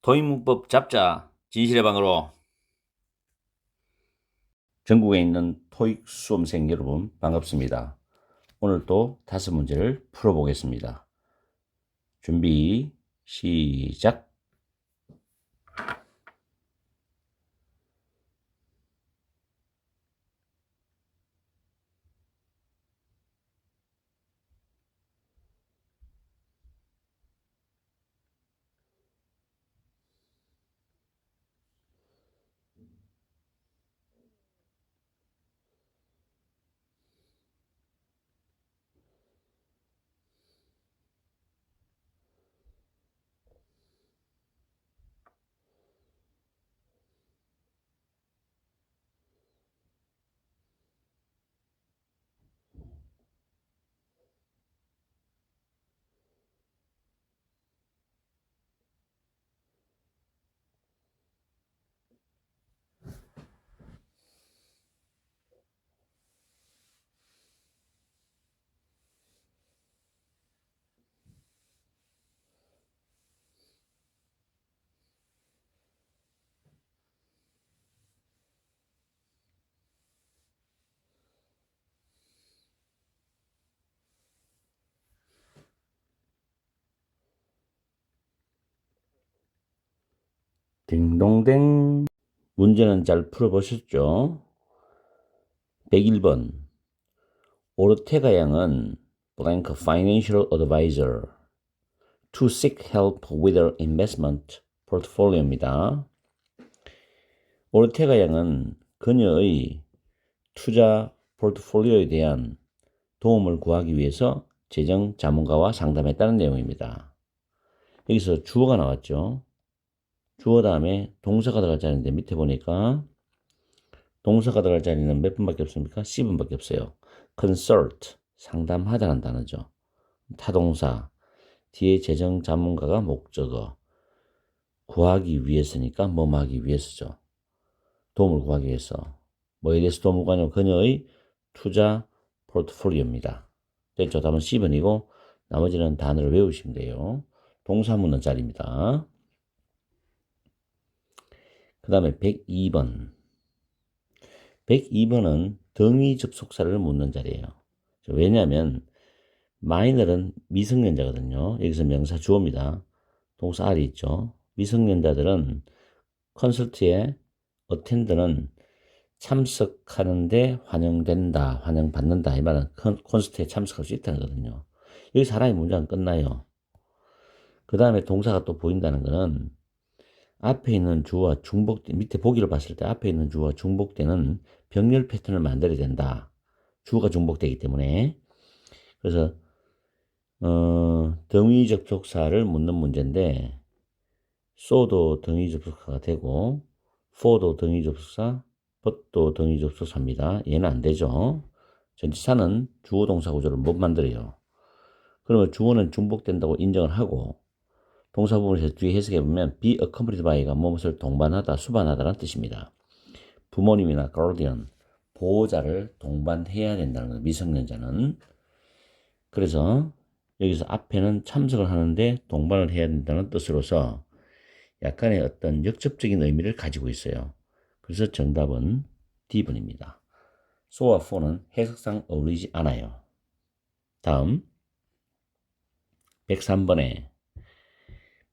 토익문법 잡자 진실의 방으로 전국에 있는 토익 수험생 여러분 반갑습니다. 오늘 또 5문제를 풀어보겠습니다. 준비 시작. 딩동댕. 문제는 잘 풀어보셨죠? 101번. 오르테가 양은 blank financial advisor to seek help with their investment portfolio입니다. 오르테가 양은 그녀의 투자 포트폴리오에 대한 도움을 구하기 위해서 재정 자문가와 상담했다는 내용입니다. 여기서 주어가 나왔죠. 주어 다음에 동사가 들어갈 자리인데 밑에 보니까 동사가 들어갈 자리는 몇 분밖에 없습니까? 10분밖에 없어요. consult, 상담하다는 단어죠. 타동사, 뒤에 재정 자문가가 목적어, 구하기 위해서니까 뭐뭐 하기 위해서죠. 도움을 구하기 위해서. 뭐에 대해서 도움을 구하냐면 그녀의 투자 포트폴리오입니다. 됐죠? 답은 10번이고 나머지는 단어를 외우시면 돼요. 동사 묻는 자리입니다. 그 다음에 102번. 102번은 등위 접속사를 묻는 자리예요. 왜냐하면 마이너는 미성년자거든요. 여기서 명사 주어입니다. 동사 R이 있죠. 미성년자들은 컨설트에 attend는 참석하는데 환영된다, 환영받는다 이 말은 콘서트에 참석할 수 있다는 거거든요. 여기 사람이 문장은 끝나요. 그 다음에 동사가 또 보인다는 거는 앞에 있는 주어와 중복된, 밑에 보기를 봤을 때 앞에 있는 주어와 중복되는 병렬 패턴을 만들어야 된다. 주어가 중복되기 때문에. 그래서 등위 접속사를 묻는 문제인데 so도 등위 접속사가 되고 for도 등위 접속사, but도 등위 접속사입니다. 얘는 안 되죠. 전치사는 주어 동사 구조를 못 만들어요. 그러면 주어는 중복된다고 인정을 하고 동사 부분에서 뒤에 해석해보면 be accompanied by가 무엇을 동반하다, 수반하다라는 뜻입니다. 부모님이나 guardian, 보호자를 동반해야 된다는 거예요. 미성년자는. 그래서 여기서 앞에는 참석을 하는데 동반을 해야 된다는 뜻으로서 약간의 어떤 역접적인 의미를 가지고 있어요. 그래서 정답은 D번입니다. so와 for는 해석상 어울리지 않아요. 다음 103번에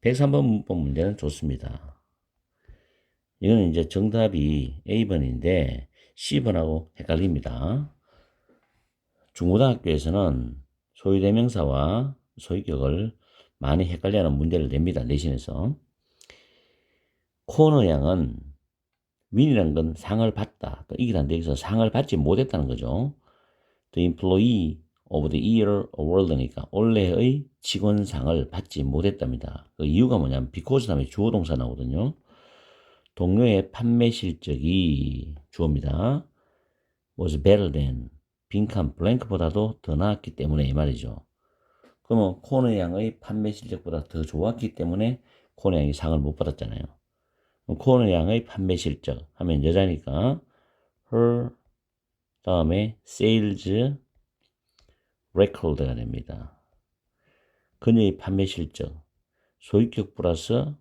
103번 문법 문제는 좋습니다. 이거는 이제 정답이 A번인데 C번하고 헷갈립니다. 중고등학교에서는 소유대명사와 소유격을 많이 헷갈려하는 문제를 냅니다. 내신에서. 코너 양은 윈이라는 건 상을 받다. 이기다는데 여기서 상을 받지 못했다는 거죠. The employee of the year award니까 올해의 직원상을 받지 못했답니다. 그 이유가 뭐냐면 because 다음에 주어 동사 나오거든요. 동료의 판매 실적이 주어입니다. was better than 빈칸 블랭크보다도 더 나았기 때문에 이 말이죠. 그러면 코너 양의 판매 실적보다 더 좋았기 때문에 코너 양이 상을 못 받았잖아요. 코너 양의 판매 실적 하면 여자니까 her 다음에 sales record가 됩니다. 그녀의 판매 실적 소유격 플러스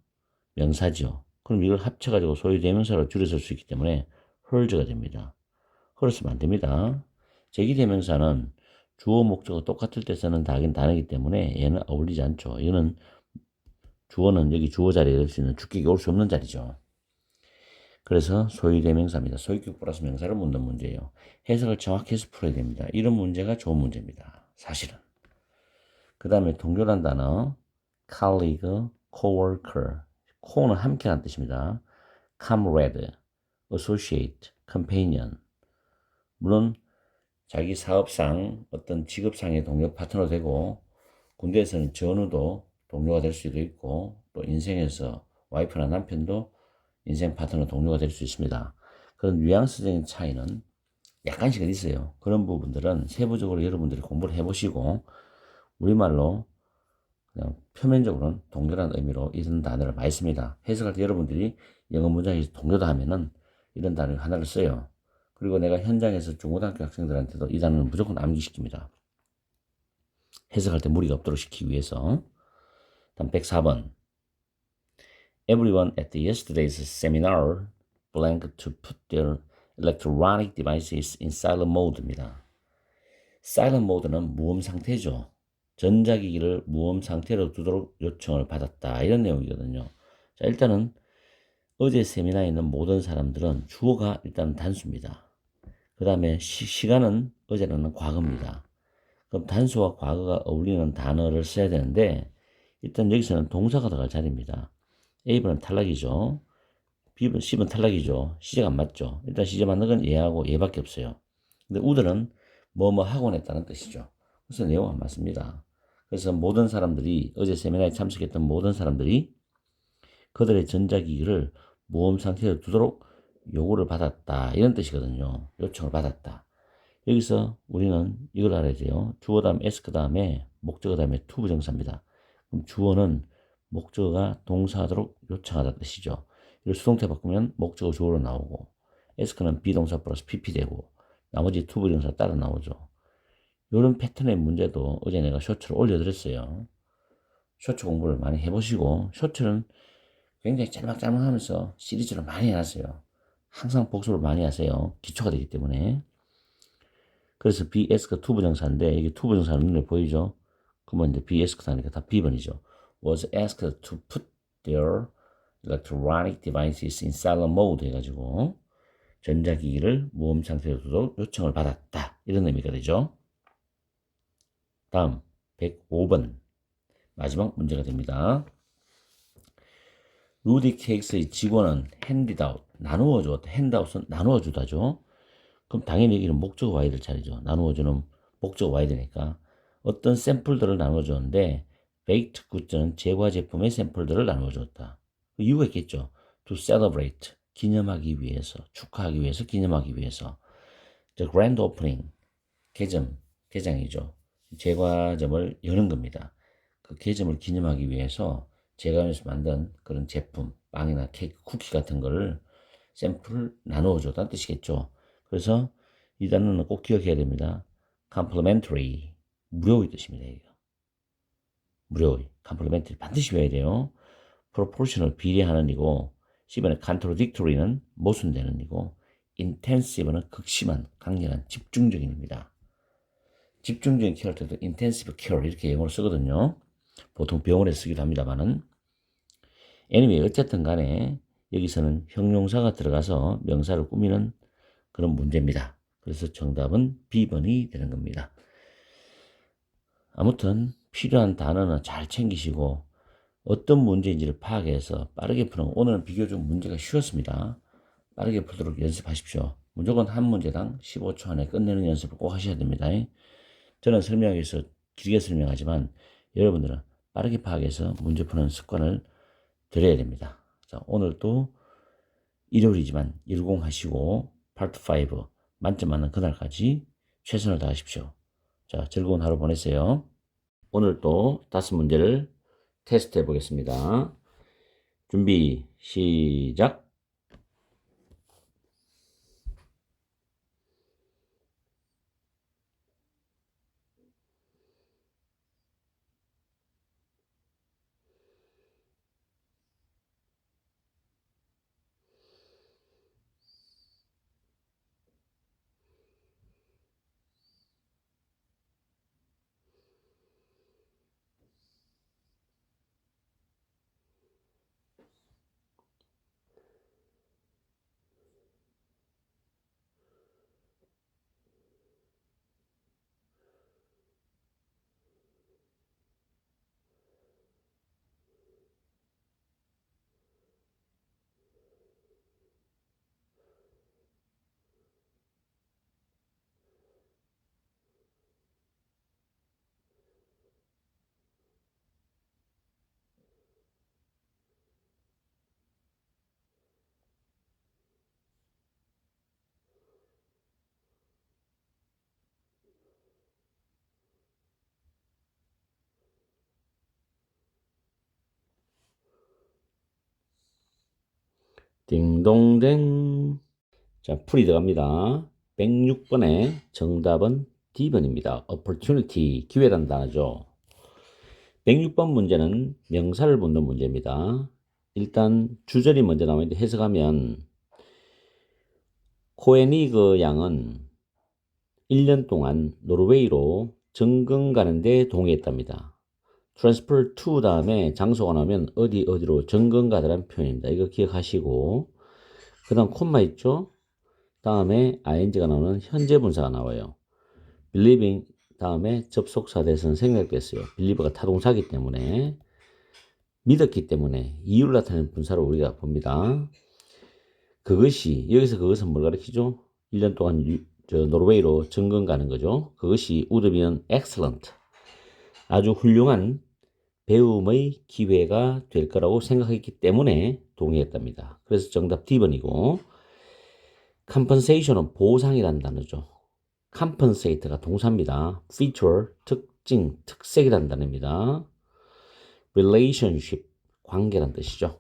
명사죠. 그럼 이걸 합쳐가지고 소유대명사로 줄여 쓸 수 있기 때문에 herds가 됩니다. 그렇으면 안 됩니다. 제기대명사는 주어 목적어 똑같을 때 쓰는 단어이기 때문에 얘는 어울리지 않죠. 이거는 주어는 여기 주어 자리에 올 수 있는 주격이 올 수 없는 자리죠. 그래서 소유대명사입니다. 소유격 플러스 명사를 묻는 문제예요. 해석을 정확히 해서 풀어야 됩니다. 이런 문제가 좋은 문제입니다. 사실은. 그 다음에 동료란 단어 colleague, coworker, co는 함께라는 뜻입니다. comrade, associate, companion. 물론 자기 사업상 어떤 직업상의 동료 파트너 되고 군대에서는 전우도 동료가 될 수도 있고 또 인생에서 와이프나 남편도 인생 파트너 동료가 될 수 있습니다. 그런 뉘앙스적인 차이는 약간씩은 있어요. 그런 부분들은 세부적으로 여러분들이 공부를 해보시고 우리말로 그냥 표면적으로는 동료라는 의미로 이런 단어를 많이 씁니다. 해석할 때 여러분들이 영어 문장에서 동료다 하면은 이런 단어 하나를 써요. 그리고 내가 현장에서 중고등학교 학생들한테도 이 단어는 무조건 암기시킵니다. 해석할 때 무리가 없도록 시키기 위해서. 다음 104번. Everyone at yesterday's seminar blanked to put their electronic devices in silent mode입니다. silent mode는 무음 상태죠. 전자기기를 무음 상태로 두도록 요청을 받았다. 이런 내용이거든요. 자, 일단은 어제 세미나에 있는 모든 사람들은 주어가 일단 단수입니다. 그 다음에 시간은 어제는 과거입니다. 그럼 단수와 과거가 어울리는 단어를 써야 되는데 일단 여기서는 동사가 들어갈 자리입니다. A번은 탈락이죠. B번, C번 탈락이죠. 시제가 안 맞죠. 일단 시제 맞는 건 얘하고 얘밖에 없어요. 근데 우들은 뭐뭐 하곤 했다는 뜻이죠. 그래서 내용 안 맞습니다. 그래서 모든 사람들이 어제 세미나에 참석했던 모든 사람들이 그들의 전자기기를 모험 상태에 두도록 요구를 받았다. 이런 뜻이거든요. 요청을 받았다. 여기서 우리는 이걸 알아야 돼요. 주어 다음 s 그 다음에 목적어 다음에 to 부정사입니다. 그럼 주어는 목적어가 동사하도록 요청하다 뜻이죠. 이걸 수동태 바꾸면 목적어 주어로 나오고 s는 비동사 플러스 pp 되고 나머지 to 부정사 따라 나오죠. 이런 패턴의 문제도 어제 내가 쇼츠를 올려드렸어요. 쇼츠 공부를 많이 해보시고 쇼츠는 굉장히 짤막짤막 하면서 시리즈로 많이 해놨어요. 항상 복습을 많이 하세요. 기초가 되기 때문에. 그래서 BS가 투부정사인데 이게 투부정사는 눈에 보이죠? 그러면 이제 BS가 나니까 다 B번이죠. was asked to put their electronic devices in silent mode 해가지고 전자기기를 무음 상태로 두도록 요청을 받았다. 이런 의미가 되죠. 다음 105번 마지막 문제가 됩니다. 루디 케이크스의 직원은 핸디아웃 나누어 주었다. 핸드아웃은 나누어 주다죠. 그럼 당연히 여기는 목적어 와야 될 차례죠. 나누어 주는 목적어 와야 되니까 어떤 샘플들을 나누어 줬는데 베이크드 굿즈는 제과 제품의 샘플들을 나누어 줬다. 이유가 있겠죠. To celebrate 기념하기 위해서 축하하기 위해서 기념하기 위해서 The grand opening 개장이죠. 제과점을 여는 겁니다. 그 개점을 기념하기 위해서 제과점에서 만든 그런 제품, 빵이나 케이크, 쿠키 같은 거를 샘플을 나누어 줬다는 뜻이겠죠. 그래서 이 단어는 꼭 기억해야 됩니다. complimentary, 무료의 뜻입니다. 이거. 무료의, complimentary 반드시 외워야 돼요. proportional, 비례하는 이고, C번에 contradictory는 모순되는 이고, intensive는 극심한, 강렬한, 집중적인입니다. 집중적인 케어할 때도 intensive care 이렇게 영어로 쓰거든요. 보통 병원에서 쓰기도 합니다만은 anyway 어쨌든 간에 여기서는 형용사가 들어가서 명사를 꾸미는 그런 문제입니다. 그래서 정답은 B번이 되는 겁니다. 아무튼 필요한 단어는 잘 챙기시고 어떤 문제인지를 파악해서 빠르게 푸는 오늘은 비교적 문제가 쉬웠습니다. 빠르게 풀도록 연습하십시오. 무조건 한 문제당 15초 안에 끝내는 연습을 꼭 하셔야 됩니다. 저는 설명하기 위해서 길게 설명하지만 여러분들은 빠르게 파악해서 문제 푸는 습관을 들여야 됩니다. 자, 오늘도 일요일이지만 일공하시고 파트 5 만점 맞는 그날까지 최선을 다하십시오. 자, 즐거운 하루 보내세요. 오늘 또 5문제를 테스트해 보겠습니다. 준비, 시작! 띵동댕. 자, 풀이 들어갑니다. 106번의 정답은 D번입니다. opportunity, 기회란 단어죠. 106번 문제는 명사를 묻는 문제입니다. 일단 주절이 먼저 나오는데 해석하면 코에니그 양은 1년 동안 노르웨이로 정금 가는데 동의했답니다. transfer to 다음에 장소가 나오면 어디로 정금 가다라는 표현입니다. 이거 기억하시고 그 다음 콤마 있죠? 다음에 ing가 나오는 현재 분사가 나와요. believing 다음에 접속사 대선 생략됐어요. believe가 타동사기 때문에 믿었기 때문에 이유를 나타내는 분사로 우리가 봅니다. 그것이 여기서 그것은 뭘 가리키죠? 1년 동안 노르웨이로 정금 가는 거죠. 그것이 would have been excellent 아주 훌륭한 배움의 기회가 될 거라고 생각했기 때문에 동의했답니다. 그래서 정답 D번이고 compensation은 보상이라는 단어죠. compensate가 동사입니다. feature, 특징, 특색이라는 단어입니다. relationship, 관계란 뜻이죠.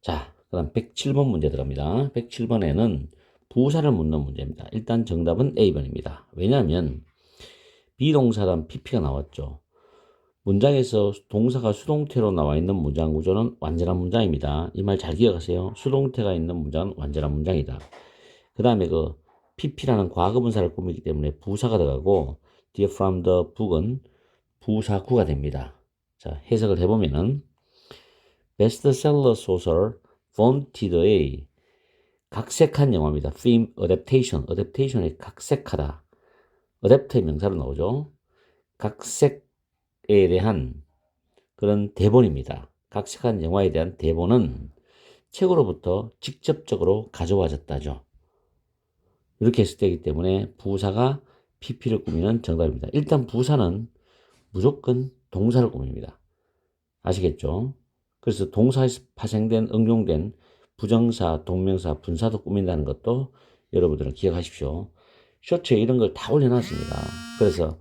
자, 그 다음 107번 문제 들어갑니다. 107번에는 부사를 묻는 문제입니다. 일단 정답은 A번입니다. 왜냐하면 비동사 다음 PP가 나왔죠. 문장에서 동사가 수동태로 나와 있는 문장 구조는 완전한 문장입니다. 이 말 잘 기억하세요. 수동태가 있는 문장은 완전한 문장이다. 그 다음에 그 PP라는 과거분사를 꾸미기 때문에 부사가 들어가고 뒤에 from the book은 부사구가 됩니다. 자, 해석을 해보면은 베스트셀러 소설 Wanted의 각색한 영화입니다. Film adaptation, adaptation의 각색하다. adapt의 명사로 나오죠. 각색에 대한 그런 대본입니다. 각색한 영화에 대한 대본은 책으로부터 직접적으로 가져와졌다죠. 이렇게 했을 때이기 때문에 부사가 PP를 꾸미는 정답입니다. 일단 부사는 무조건 동사를 꾸밉니다. 아시겠죠? 그래서 동사에서 파생된 응용된 부정사, 동명사, 분사도 꾸민다는 것도 여러분들은 기억하십시오. 쇼츠에 이런 걸 다 올려놨습니다. 그래서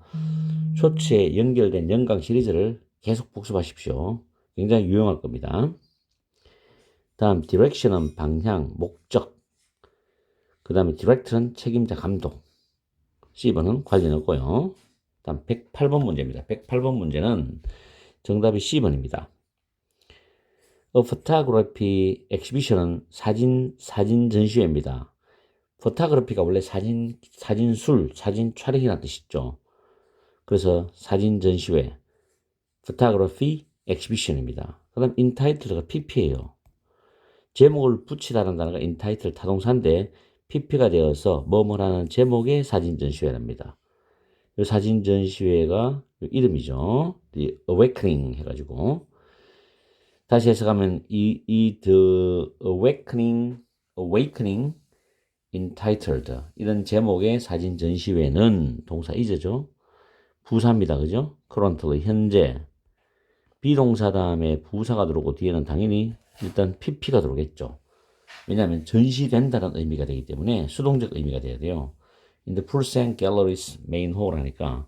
쇼츠에 연결된 연강 시리즈를 계속 복습하십시오. 굉장히 유용할 겁니다. 다음 direction은 방향, 목적. 그 다음에 direct는 책임자, 감독. C번은 관련없고요. 다음 108번 문제입니다. 108번 문제는 정답이 C번입니다. A photography exhibition은 사진 전시회입니다. photography가 원래 사진술, 사진 촬영이라는 뜻이죠. 그래서 사진 전시회, photography exhibition입니다. 그 다음 entitled가 PP예요. 제목을 붙이다는 단어가 entitled 타동사인데 PP가 되어서 뭐뭐라는 제목의 사진 전시회랍니다. 이 사진 전시회가 이름이죠. The Awakening 해가지고 다시 해석하면 The Awakening Entitled 이런 제목의 사진 전시회는 동사 is죠. 부사입니다. 그죠? currently 현재 비동사 다음에 부사가 들어오고 뒤에는 당연히 일단 PP가 들어오겠죠. 왜냐하면 전시된다는 의미가 되기 때문에 수동적 의미가 돼야 돼요. In the Pulsen Gallery's main hall 하니까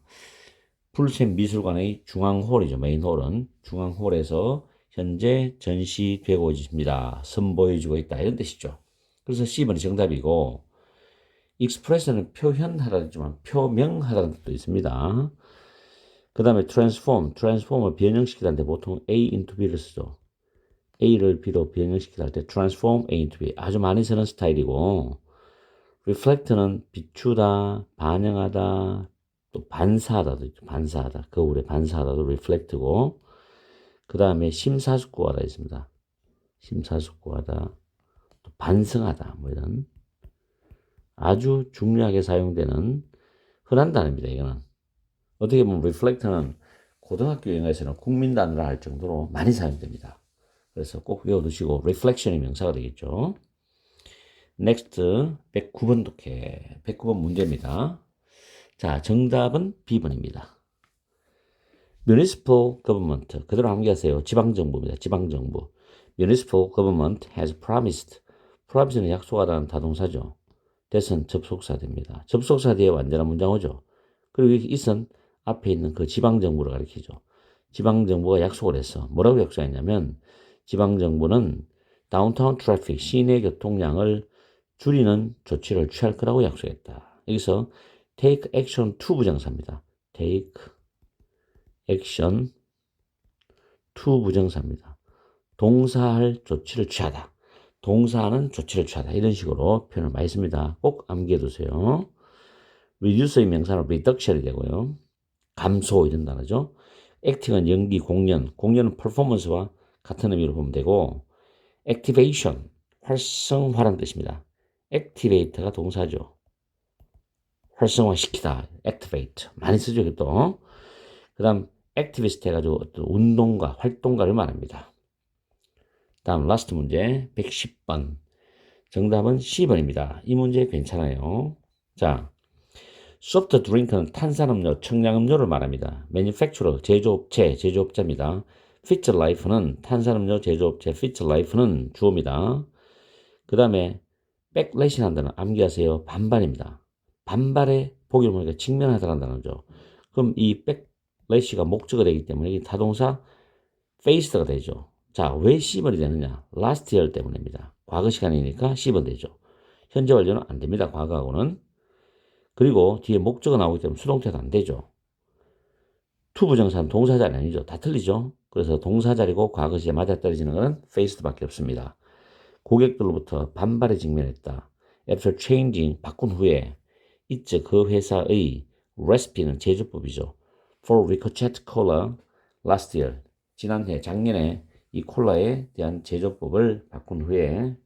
풀센 미술관의 중앙홀이죠. 메인홀은 중앙홀에서 현재 전시되고 있습니다. 선보여주고 있다. 이런 뜻이죠. 그래서 C번이 정답이고 express는 표현하다는 뜻지만 표명하다는 뜻도 있습니다. 그 다음에 transform을 변형시키다는데 보통 A into B를 쓰죠. A를 B로 변형시키다 할 때 transform A into B 아주 많이 쓰는 스타일이고 reflect는 비추다, 반영하다, 또 반사하다도 있죠. 반사하다. 거울에 반사하다도 reflect고 그 다음에 심사숙고하다 있습니다. 심사숙고하다, 또 반성하다 뭐 이런 아주 중요하게 사용되는 흔한 단어입니다. 이거는 어떻게 보면 reflect는 고등학교 영어에서는 국민 단어라 할 정도로 많이 사용됩니다. 그래서 꼭 외워두시고 reflection이 명사가 되겠죠. next 109번 독해 109번 문제입니다. 자, 정답은 B번입니다. Municipal government 그대로 암기하세요. 지방정부입니다. 지방정부. Municipal government has promise는 약속하다는 타동사죠. that은 접속사 됩니다. 접속사 뒤에 완전한 문장 오죠. 그리고 it은 앞에 있는 그 지방정부를 가리키죠. 지방정부가 약속을 했어. 뭐라고 약속했냐면 지방정부는 다운타운 트래픽, 시내 교통량을 줄이는 조치를 취할 거라고 약속했다. 여기서 take action to 부정사입니다. take action to 부정사입니다. 동사할 조치를 취하다. 동사하는 조치를 취하다. 이런 식으로 표현을 많이 씁니다. 꼭 암기해두세요. reduce의 명사는 reduction이 되고요. 감소 이런 단어죠. acting은 연기, 공연, 공연은 performance와 같은 의미로 보면 되고 activation, 활성화라는 뜻입니다. activate가 동사죠. 활성화시키다, activate 많이 쓰죠 이것도. 그 다음 activist 해가지고 어떤 운동가, 활동가를 말합니다. 다음 라스트 문제 110번 정답은 C번입니다. 이 문제 괜찮아요. 자, 소프트 드링크는 탄산음료, 청량음료를 말합니다. manufacturer, 제조업체, 제조업자입니다. fit life는 탄산음료 제조업체, fit life는 주어입니다. 그 다음에 backlash이라는 단어 암기하세요. 반발입니다. 반발에 보기를 보니까 직면하다는 단어죠. 그럼 이 backlash가 목적어가 되기 때문에 이 타동사 faced가 되죠. 자, 왜 C번이 되느냐? last year 때문입니다. 과거 시간이니까 C번 되죠. 현재 완료는 안 됩니다. 과거하고는. 그리고 뒤에 목적어 나오기 때문에 수동태도 안 되죠. to 부정사는 동사자리 아니죠. 다 틀리죠. 그래서 동사자리고 과거 시제 맞아떨어지는 것은 faced밖에 없습니다. 고객들로부터 반발에 직면했다. After changing, 바꾼 후에 it's 그 회사의 recipe는 제조법이죠. For ricochet cola last year, 지난해 작년에 이 콜라에 대한 제조법을 바꾼 후에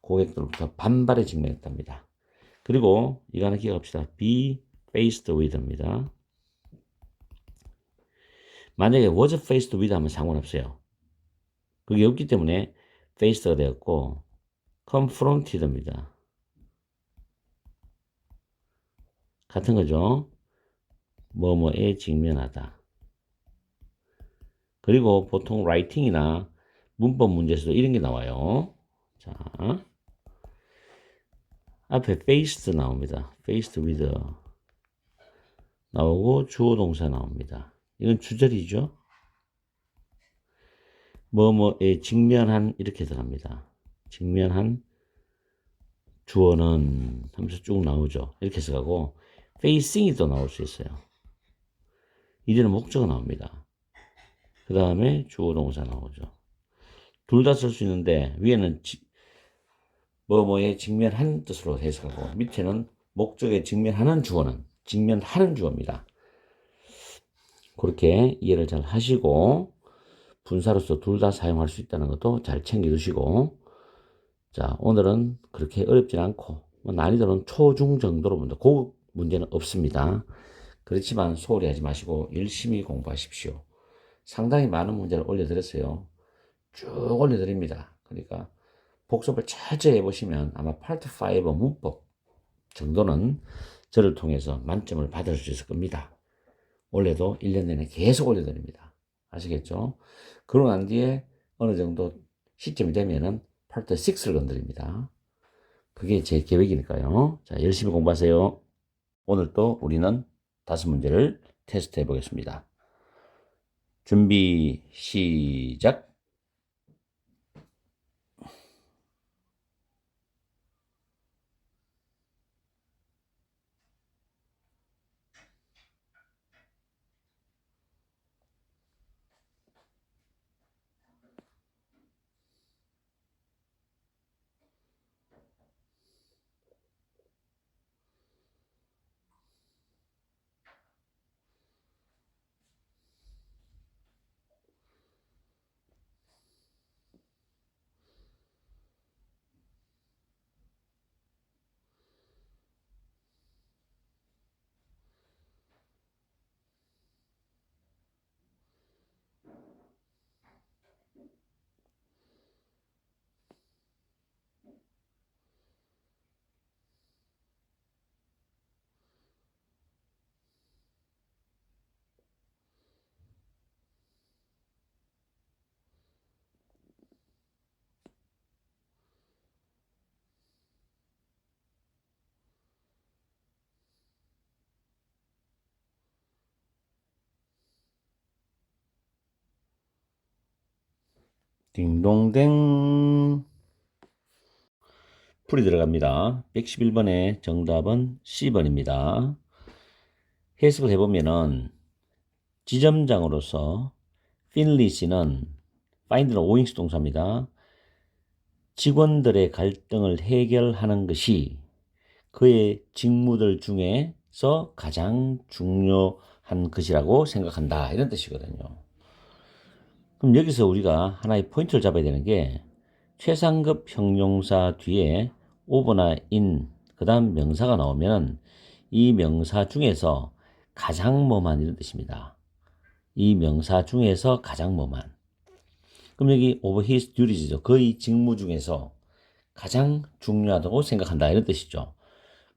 고객들로부터 반발에 직면했답니다. 그리고 이거 하나 기억합시다. be faced with입니다. 만약에 was faced with 하면 상관없어요. 그게 없기 때문에 faced가 되었고 confronted입니다. 같은 거죠. 뭐뭐에 직면하다. 그리고 보통 라이팅이나 문법 문제에서도 이런 게 나와요. 자, 앞에 faced 나옵니다. faced with 나오고 주어 동사 나옵니다. 이건 주절이죠. 뭐뭐에 직면한 이렇게 들어갑니다. 직면한 주어는 하면서 쭉 나오죠. 이렇게 써가고 facing이 또 나올 수 있어요. 이제는 목적어 나옵니다. 그 다음에 주어 동사 나오죠. 둘 다 쓸 수 있는데 위에는 뭐뭐에 직면한 뜻으로 해석하고 밑에는 목적에 직면하는 주어는 직면하는 주어입니다. 그렇게 이해를 잘 하시고 분사로서 둘 다 사용할 수 있다는 것도 잘 챙겨두시고 자 오늘은 그렇게 어렵진 않고 난이도는 초중 정도로 본다. 고급 문제는 없습니다. 그렇지만 소홀히 하지 마시고 열심히 공부하십시오. 상당히 많은 문제를 올려드렸어요. 쭉 올려드립니다. 그러니까 복습을 철저히 해보시면 아마 파트 5 문법 정도는 저를 통해서 만점을 받을 수 있을 겁니다. 올해도 1년 내내 계속 올려드립니다. 아시겠죠? 그러고 난 뒤에 어느 정도 시점이 되면은 파트 6를 건드립니다. 그게 제 계획이니까요. 자, 열심히 공부하세요. 오늘 또 우리는 5문제를 테스트 해보겠습니다. 준비, 시작! 딩동댕. 풀이 들어갑니다. 111번의 정답은 C번입니다. 해석을 해보면은 지점장으로서 필리시는 find는 5인칭 동사입니다. 직원들의 갈등을 해결하는 것이 그의 직무들 중에서 가장 중요한 것이라고 생각한다. 이런 뜻이거든요. 그럼 여기서 우리가 하나의 포인트를 잡아야 되는 게 최상급 형용사 뒤에 over나 in, 그 다음 명사가 나오면 이 명사 중에서 가장 뭐만 이런 뜻입니다. 이 명사 중에서 가장 뭐만. 그럼 여기 over his duties죠. 그의 직무 중에서 가장 중요하다고 생각한다. 이런 뜻이죠.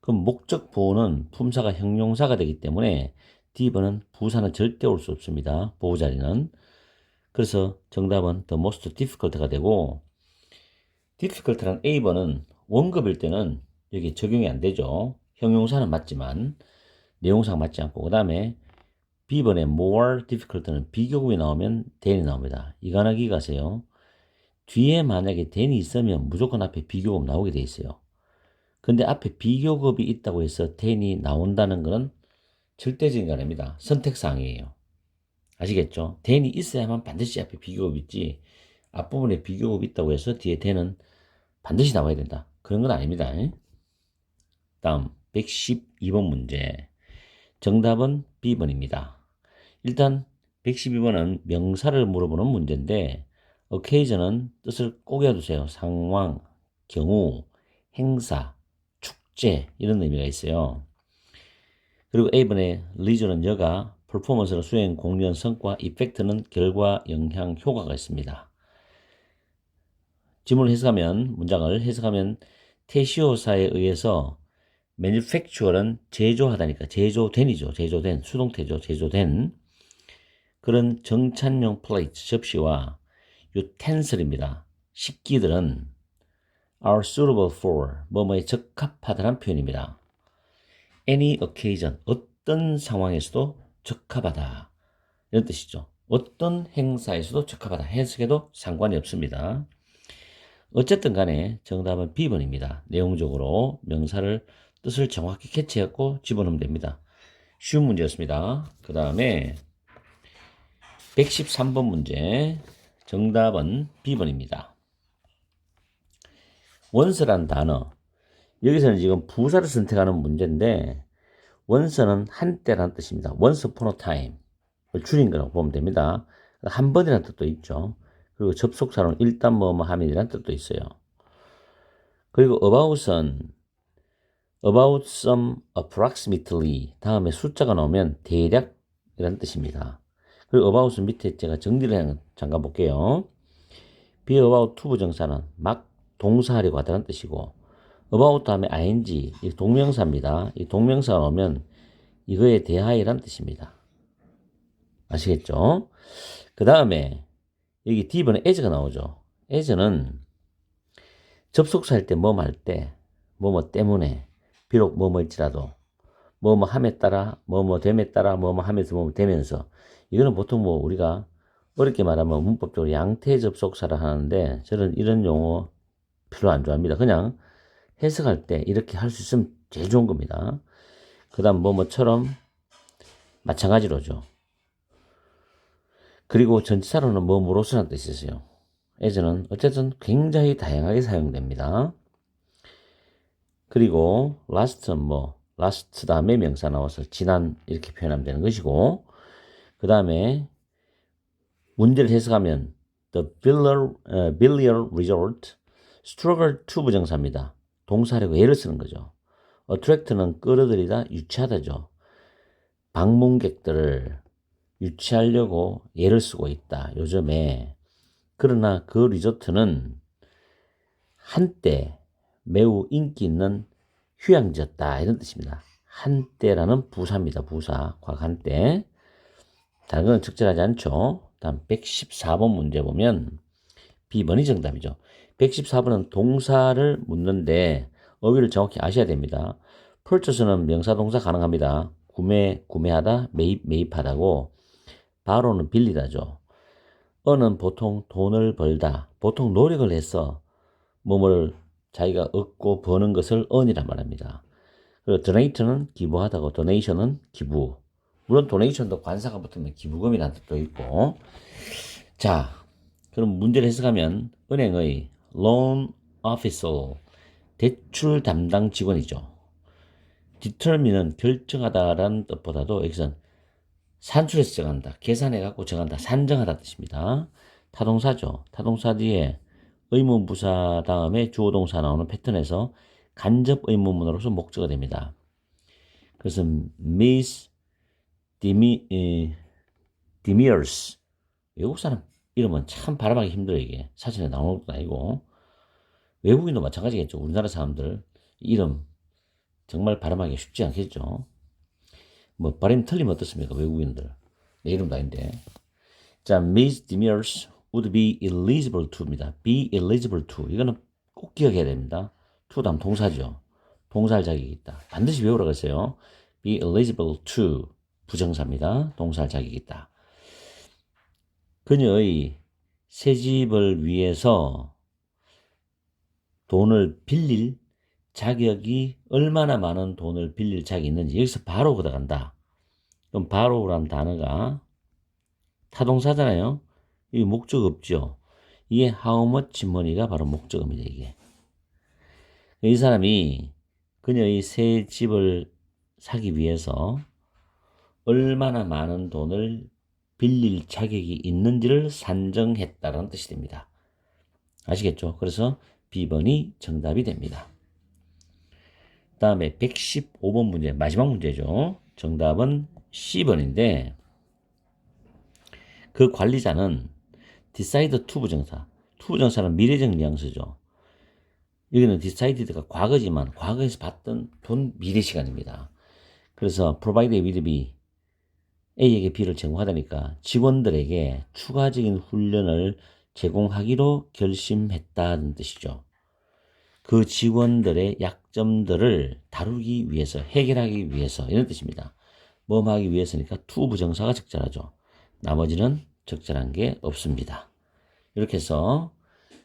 그럼 목적 보호는 품사가 형용사가 되기 때문에 D번은 부사는 절대 올 수 없습니다. 보호 자리는. 그래서 정답은 the most difficult가 되고 difficult란 A번은 원급일 때는 여기 적용이 안 되죠. 형용사는 맞지만 내용상 맞지 않고 그 다음에 B번에 more difficult는 비교급이 나오면 then이 나옵니다. 이간하기 가세요. 뒤에 만약에 then이 있으면 무조건 앞에 비교급 나오게 돼 있어요. 근데 앞에 비교급이 있다고 해서 then이 나온다는 것은 절대적인 게 아닙니다. 선택사항이에요. 아시겠죠? then이 있어야만 반드시 앞에 비교급이 있지 앞부분에 비교급이 있다고 해서 뒤에 then은 반드시 나와야 된다. 그런 건 아닙니다. 다음 112번 문제. 정답은 B번입니다. 일단 112번은 명사를 물어보는 문제인데 occasion은 뜻을 꼭 외워두세요. 상황, 경우, 행사, 축제 이런 의미가 있어요. 그리고 A번의 reason은 여가, performance는 수행, 공연, 성과, effect는 결과, 영향, 효과가 있습니다. 지문을 해석하면 문장을 해석하면 테시오사에 의해서 manufacture는 제조하다니까 제조된이죠. 제조된 수동태죠. 제조된 그런 정찬용 플레이트 접시와 utensil입니다. 식기들은 are suitable for 뭐뭐에 적합하다는 표현입니다. any occasion 어떤 상황에서도 적합하다 이런 뜻이죠. 어떤 행사에서도 적합하다 해석해도 상관이 없습니다. 어쨌든 간에 정답은 B번입니다. 내용적으로 명사를 뜻을 정확히 캐치하고 집어넣으면 됩니다. 쉬운 문제였습니다. 그 다음에 113번 문제 정답은 B번입니다. once란 단어 여기서는 지금 부사를 선택하는 문제인데 once는 한때라는 뜻입니다. once upon a time 줄인 거라고 보면 됩니다. 한 번이라는 뜻도 있죠. 그리고 접속사로는 일단 뭐뭐 하면이라는 뜻도 있어요. 그리고 about은 about some approximately 다음에 숫자가 나오면 대략이라는 뜻입니다. 그리고 about은 밑에 제가 정리를 잠깐 볼게요. be about to 부정사는 막 동사하려고 하다는 뜻이고 about 다음에 ing 이 동명사입니다. 이 동명사가 나오면 이거에 대하여라는 뜻입니다. 아시겠죠? 그 다음에 여기 D번에 as가 나오죠. as는 접속사일 때 뭐뭐 할 때 뭐뭐 때문에 비록 뭐뭐일지라도 뭐뭐 함에 따라 뭐뭐 됨에 따라 뭐뭐 하면서 뭐뭐 되면서 이거는 보통 뭐 우리가 어렵게 말하면 문법적으로 양태 접속사를 하는데 저는 이런 용어 별로 안 좋아합니다. 그냥 해석할 때 이렇게 할 수 있으면 제일 좋은 겁니다. 그 다음 뭐뭐처럼 마찬가지로죠. 그리고 전치사로는 뭐뭐로서라는 뜻이 있어요. as는 어쨌든 굉장히 다양하게 사용됩니다. 그리고 last는 last 다음에 명사 나와서 지난 이렇게 표현하면 되는 것이고 그 다음에 문제를 해석하면 the billiard resort struggle to 부정사입니다. 동사하려고 애를 쓰는 거죠. attract는 끌어들이다, 유치하다죠. 방문객들을 유치하려고 애를 쓰고 있다. 요즘에. 그러나 그 리조트는 한때 매우 인기 있는 휴양지였다. 이런 뜻입니다. 한때라는 부사입니다. 부사. 과거 한때. 다른 건 적절하지 않죠. 다음 114번 문제 보면 B번이 정답이죠. 114번은 동사를 묻는데 어휘를 정확히 아셔야 됩니다. purchase는 명사 동사 가능합니다. 구매하다, 매입하다고. borrow는 빌리다죠. earn은 보통 돈을 벌다, 보통 노력을 해서 뭐를 자기가 얻고 버는 것을 earn이란 말합니다. 그리고 donate는 기부하다고 donation은 기부. 물론 donation도 관사가 붙으면 기부금이라는 뜻도 있고. 자, 그럼 문제를 해석하면 은행의 loan officer, 대출 담당 직원이죠. determine은 결정하다라는 뜻보다도 여기서는 산술해서 정한다, 계산해갖고 정한다, 산정하다 뜻입니다. 타동사죠. 타동사 뒤에 의문부사 다음에 주어동사 나오는 패턴에서 간접 의문문으로서 목적어가 됩니다. 그래서 Miss Demers, 외국 사람 이름은 참 발음하기 힘들어요. 이게 사전에 나오는 것도 아니고 외국인도 마찬가지겠죠. 우리나라 사람들 이름 정말 발음하기 쉽지 않겠죠. 뭐 발음 틀리면 어떻습니까? 외국인들 내 이름도 아닌데. 자, Miss Demers would be eligible to입니다. be eligible to, 이거는 꼭 기억해야 됩니다. to 다음 동사죠. 동사할 자격이 있다. 반드시 외우라고 했어요. be eligible to 부정사입니다. 동사할 자격이 있다. 그녀의 새 집을 위해서 돈을 빌릴 자격이, 얼마나 많은 돈을 빌릴 자격이 있는지 여기서 바로 들어간다. 그럼 바로라는 단어가 타동사잖아요. 이 목적 없죠. 이게 how much money가 바로 목적어입니다. 이게 이 사람이 그녀의 새 집을 사기 위해서 얼마나 많은 돈을 빌릴 자격이 있는지를 산정했다라는 뜻이 됩니다. 아시겠죠? 그래서 B번이 정답이 됩니다. 다음에 115번 문제, 마지막 문제죠. 정답은 C번인데 그 관리자는 decide to 부정사, to 부정사는 미래적 뉘앙스죠. 여기는 decided가 과거지만 과거에서 받던 돈 미래 시간입니다. 그래서 provide with B, A에게 B를 제공하다니까 직원들에게 추가적인 훈련을 제공하기로 결심했다는 뜻이죠. 그 직원들의 약점들을 다루기 위해서, 해결하기 위해서, 이런 뜻입니다. 뭐 하기 위해서니까 to 부정사가 적절하죠. 나머지는 적절한 게 없습니다. 이렇게 해서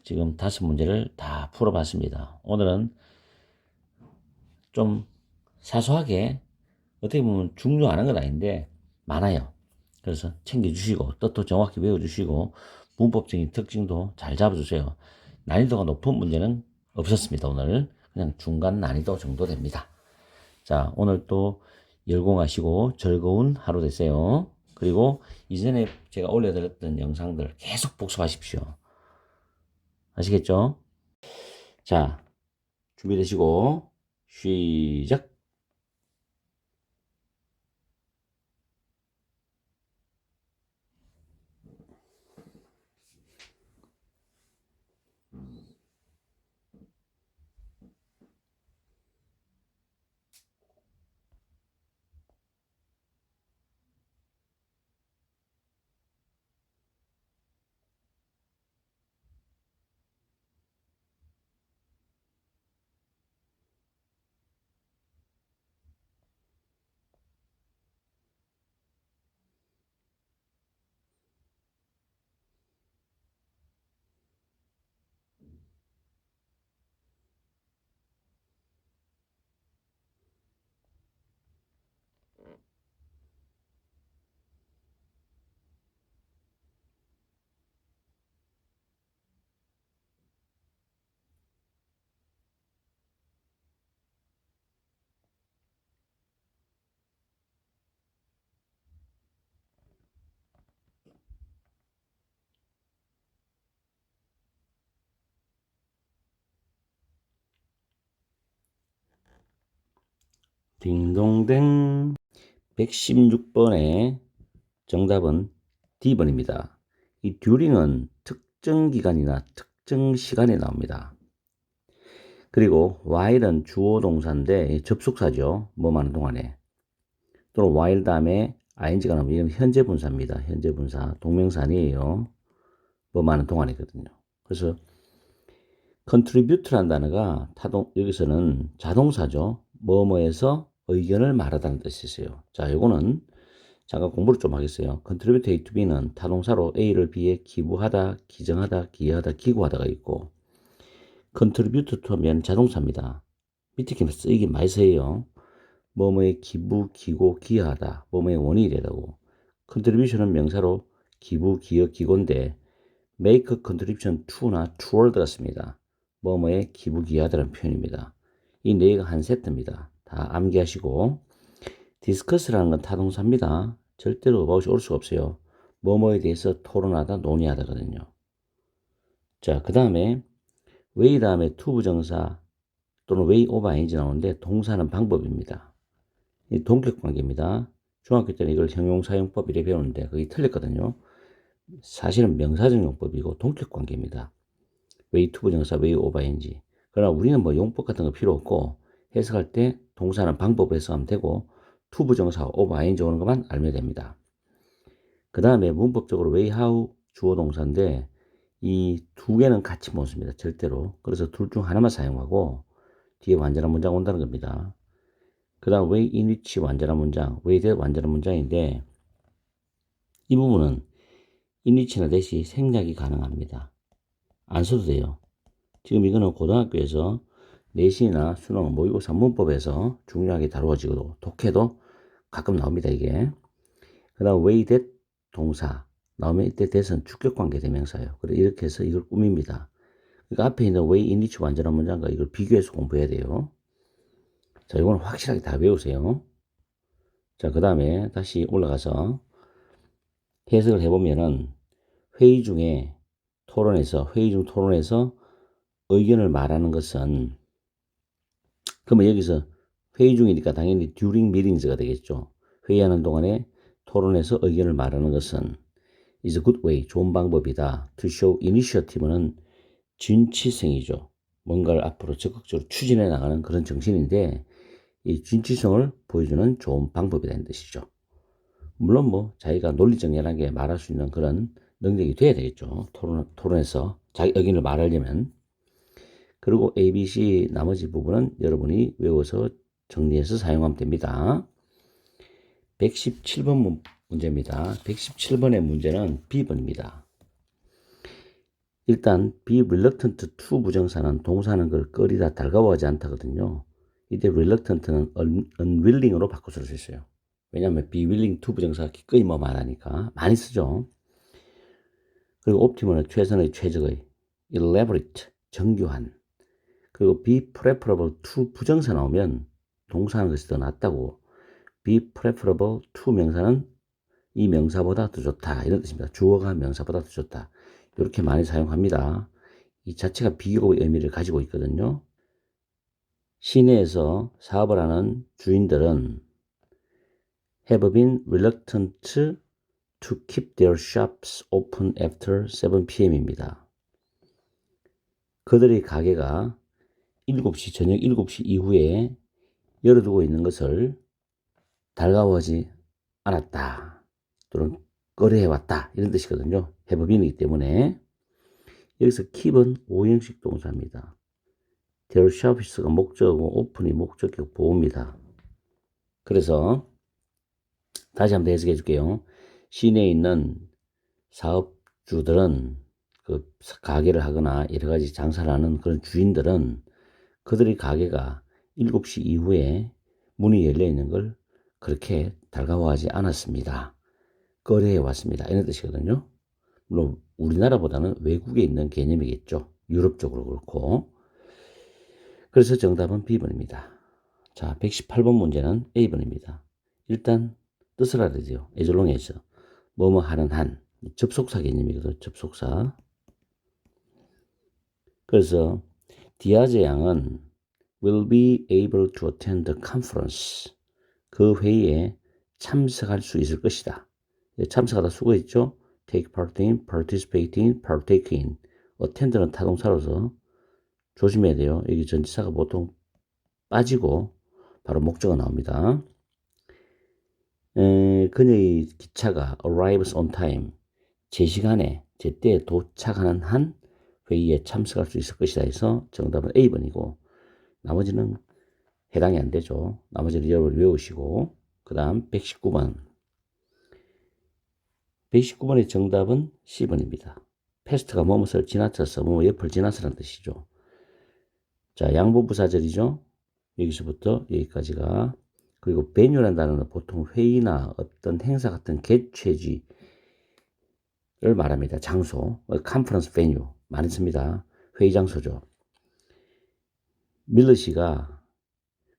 지금 5문제를 다 풀어봤습니다. 오늘은 좀 사소하게, 어떻게 보면 중요한 건 아닌데 많아요. 그래서 챙겨주시고 뜻도 정확히 외워주시고 문법적인 특징도 잘 잡아주세요. 난이도가 높은 문제는 없었습니다. 오늘 그냥 중간 난이도 정도 됩니다. 자, 오늘 또 열공하시고 즐거운 하루 되세요. 그리고 이전에 제가 올려드렸던 영상들 계속 복습하십시오. 아시겠죠? 자, 준비되시고 시작. 딩동댕. 116번의 정답은 D번입니다. 이 듀링은 특정 기간이나 특정 시간에 나옵니다. 그리고 while은 주어 동사인데 접속사죠. 뭐 하는 동안에. 또는 while 다음에 ing가 나오면 이건 현재 분사입니다. 현재 분사. 동명사 아니에요. 뭐 하는 동안이거든요. 그래서 contribute라는 단어가 여기서는 자동사죠. 뭐뭐에서 의견을 말하다는 뜻이 있어요. 자, 요거는 잠깐 공부를 좀 하겠어요. contribute A to B는 타동사로 A를 B에 기부하다, 기정하다, 기여하다, 기고하다가 있고, contribute to 하면 자동사입니다. 밑에 게 쓰이긴 많이 써요. 뭐뭐에 기부, 기고, 기여하다. 뭐뭐에 원인이 되다고. contribution은 명사로 기부, 기여, 기고인데 make a contribution to나 toward 같습니다. 뭐뭐에 기부, 기여하다는 표현입니다. 이 네 개가 한 세트입니다. 다 암기하시고 discuss라는 건 타동사입니다. 절대로 about이 올 수가 없어요. 뭐뭐에 대해서 토론하다, 논의하다거든요. 자, 그 다음에 way 다음에 to 부정사 또는 way over ing 나오는데 동사는 방법입니다. 이 동격 관계입니다. 중학교 때는 이걸 형용사용법 이래 배우는데 그게 틀렸거든요. 사실은 명사적 용법이고 동격 관계입니다. way to 부정사, way over ing. 그러나 우리는 뭐 용법 같은 거 필요 없고 해석할 때 동사는 방법으로 해석하면 되고 to 부정사, over ing 오는 것만 알면 됩니다. 그 다음에 문법적으로 way, how 주어 동사인데 이 두 개는 같이 못 씁니다. 절대로. 그래서 둘 중 하나만 사용하고 뒤에 완전한 문장 온다는 겁니다. 그 다음 way in which 완전한 문장, way that 완전한 문장인데 이 부분은 in which나 that이 생략이 가능합니다. 안 써도 돼요. 지금 이거는 고등학교에서 내신이나 수능, 모의고사 문법에서 중요하게 다루어지고 독해도 가끔 나옵니다. 이게. 그 다음 way that 동사 나오면 이때 that은 주격관계 대명사예요. 그래 이렇게 해서 이걸 꾸밉니다. 그러니까 앞에 있는 way in which 완전한 문장과 이걸 비교해서 공부해야 돼요. 자, 이거는 확실하게 다 외우세요. 자, 그 다음에 다시 올라가서 해석을 해보면은 회의 중 토론에서 의견을 말하는 것은 그러면 여기서 회의 중이니까 당연히 during meetings가 되겠죠. 회의하는 동안에 토론에서 의견을 말하는 것은 is a good way, 좋은 방법이다. to show initiative는 진취성이죠. 뭔가를 앞으로 적극적으로 추진해 나가는 그런 정신인데 이 진취성을 보여주는 좋은 방법이라는 뜻이죠. 물론 뭐 자기가 논리정연하게 말할 수 있는 그런 능력이 돼야 되겠죠. 토론에서 자기 의견을 말하려면. 그리고 A, B, C 나머지 부분은 여러분이 외워서 정리해서 사용하면 됩니다. 117번 문제입니다. 117번의 문제는 B번입니다. 일단 be reluctant to 부정사는 동사는 그걸 꺼리다, 달가워하지 않다거든요. 이때 reluctant는 unwilling으로 바꿔 쓸 수 있어요. 왜냐하면 be willing to 부정사가 기꺼이 뭐 말하니까 많이 쓰죠. 그리고 optimal은 최선의, 최적의, elaborate, 정교한. 그리고 be preferable to 부정사 나오면 동사하는 것이 더 낫다고. be preferable to 명사는 이 명사보다 더 좋다 이런 뜻입니다. 주어가 명사보다 더 좋다. 이렇게 많이 사용합니다. 이 자체가 비교의 의미를 가지고 있거든요. 시내에서 사업을 하는 주인들은 have been reluctant to keep their shops open after 7 p.m.입니다. 그들의 가게가 7시, 저녁 7시 이후에 열어두고 있는 것을 달가워하지 않았다. 또는 거래해왔다. 이런 뜻이거든요. have been이기 때문에. 여기서 keep은 5형식 동사입니다. their shops가 목적어고 open이 목적격 보호입니다. 그래서 다시 한번 해석해 줄게요. 시내에 있는 사업주들은 그 가게를 하거나 여러 가지 장사를 하는 그런 주인들은 그들의 가게가 7시 이후에 문이 열려 있는 걸 그렇게 달가워하지 않았습니다. 거래해 왔습니다. 이런 뜻이거든요. 물론 우리나라보다는 외국에 있는 개념이겠죠. 유럽 쪽으로 그렇고. 그래서 정답은 B번입니다. 자, 118번 문제는 A번입니다. 일단 뜻을 알아야죠. as 뭐뭐 하는 한. 접속사 개념이거든요. 접속사. 그래서 디아즈 양은 will be able to attend the conference. 그 회의에 참석할 수 있을 것이다. 참석하다 수거 있죠. take part in, participate in, partake in. attend는 타동사로서 조심해야 돼요. 여기 전치사가 보통 빠지고 바로 목적어 나옵니다. 그녀의 기차가 arrives on time. 제 시간에, 제때에 도착하는 한 회의에 참석할 수 있을 것이다 해서 정답은 A번이고 나머지는 해당이 안 되죠. 나머지는 여러분 외우시고 그 다음 119번. 119번의 정답은 C번입니다. 패스트가 뭐뭇을 지나쳐서, 뭐 옆을 지나서라는 뜻이죠. 자, 양보부사절이죠. 여기서부터 여기까지가. 그리고 venue라는 단어는 보통 회의나 어떤 행사 같은 개최지를 말합니다. 장소, conference venue 많이 씁니다. 회의 장소죠. 밀러시가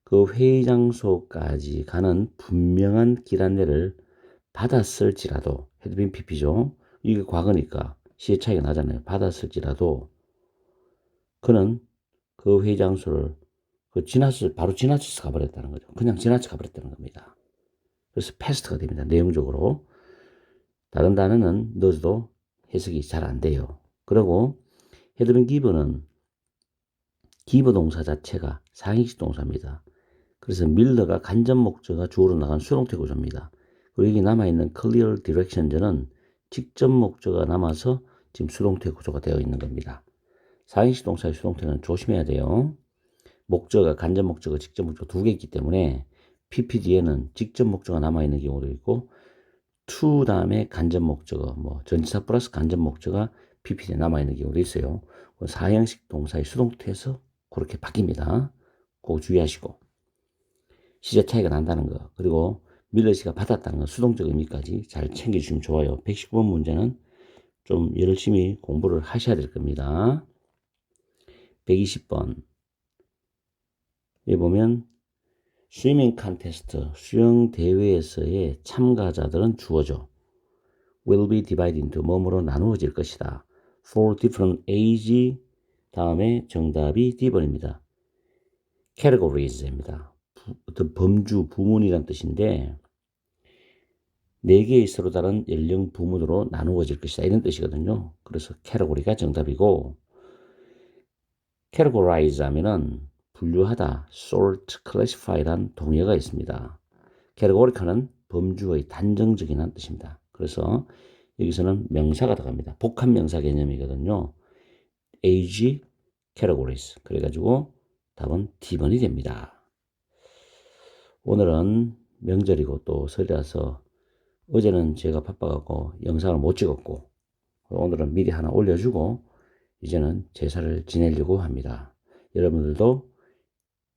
그 회의 장소까지 가는 분명한 길 안내를 받았을지라도, 헤드빈 PP죠. 이게 과거니까 시의 차이가 나잖아요. 받았을지라도 그는 그 회의 장소를 바로 지나쳐서 가버렸다는 거죠. 그냥 지나쳐 가버렸다는 겁니다. 그래서 패스트가 됩니다. 내용적으로. 다른 단어는 넣어도 해석이 잘 안 돼요. 그리고 헤드빈 기브는 기브 동사 자체가 상위식 동사입니다. 그래서 밀러가 간접 목적어가 주어로 나간 수동태 구조입니다. 그리고 여기 남아있는 clear direction전은 직접 목적어가 남아서 지금 수동태 구조가 되어 있는 겁니다. 상위식 동사의 수동태는 조심해야 돼요. 목적어가 간접 목적어, 직접 목적어 두 개 있기 때문에 PPD에는 직접 목적어가 남아있는 경우도 있고 to 다음에 간접 목적어, 전치사 플러스 간접 목적어가 PPD에 남아있는 경우도 있어요. 사형식 동사의 수동태에서 그렇게 바뀝니다. 그거 주의하시고. 시제 차이가 난다는 거, 그리고 밀러시가 받았다는 거, 수동적 의미까지 잘 챙겨주시면 좋아요. 119번 문제는 좀 열심히 공부를 하셔야 될 겁니다. 120번. 여기 보면 스위밍 컨테스트, 수영 대회에서의 참가자들은 주어져 will be divided into 뭐뭐로 나누어질 것이다. for different age 다음에 정답이 D번입니다. categories입니다. 어떤 범주, 부문이란 뜻인데 4개의 서로 다른 연령 부문으로 나누어질 것이다. 이런 뜻이거든요. 그래서 category가 정답이고 categorize 하면은 분류하다, sort, classify란 동의어가 있습니다. categorical은 범주의 단정적인 뜻입니다. 그래서 여기서는 명사가 들어갑니다. 복합 명사 개념이거든요. age, categories. 그래가지고 답은 D번이 됩니다. 오늘은 명절이고 또 설이라서 어제는 제가 바빠갖고 영상을 못 찍었고 오늘은 미리 하나 올려주고 이제는 제사를 지내려고 합니다. 여러분들도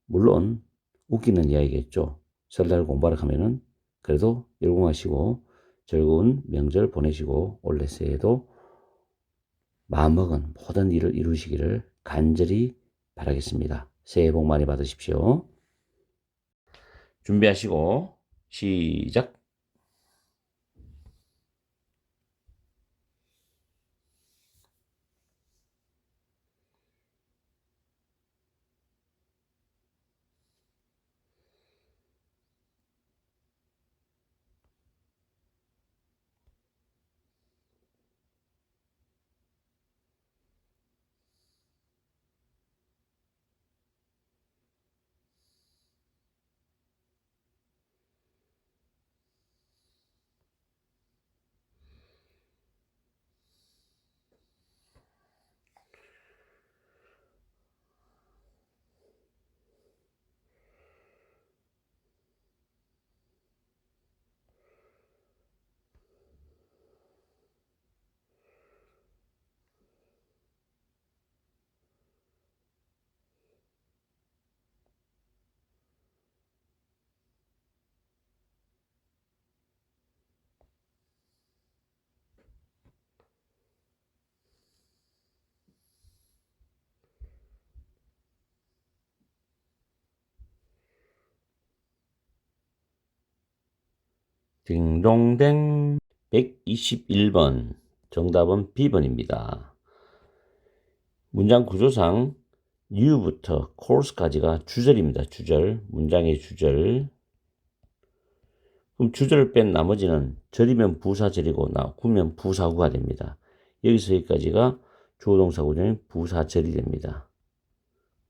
물론 웃기는 이야기겠죠. 설날 공부하러 가면은 그래도 열공하시고 즐거운 명절 보내시고 올해 새해도 마음먹은 모든 일을 이루시기를 간절히 바라겠습니다. 새해 복 많이 받으십시오. 준비하시고 시작. 딩동댕. 121번 정답은 B번입니다. 문장 구조상 new부터 course까지가 주절입니다. 주절, 문장의 주절. 그럼 주절을 뺀 나머지는 절이면 부사절이고 구면 부사구가 됩니다. 여기서 여기까지가 주어동사 구조는 부사절이 됩니다.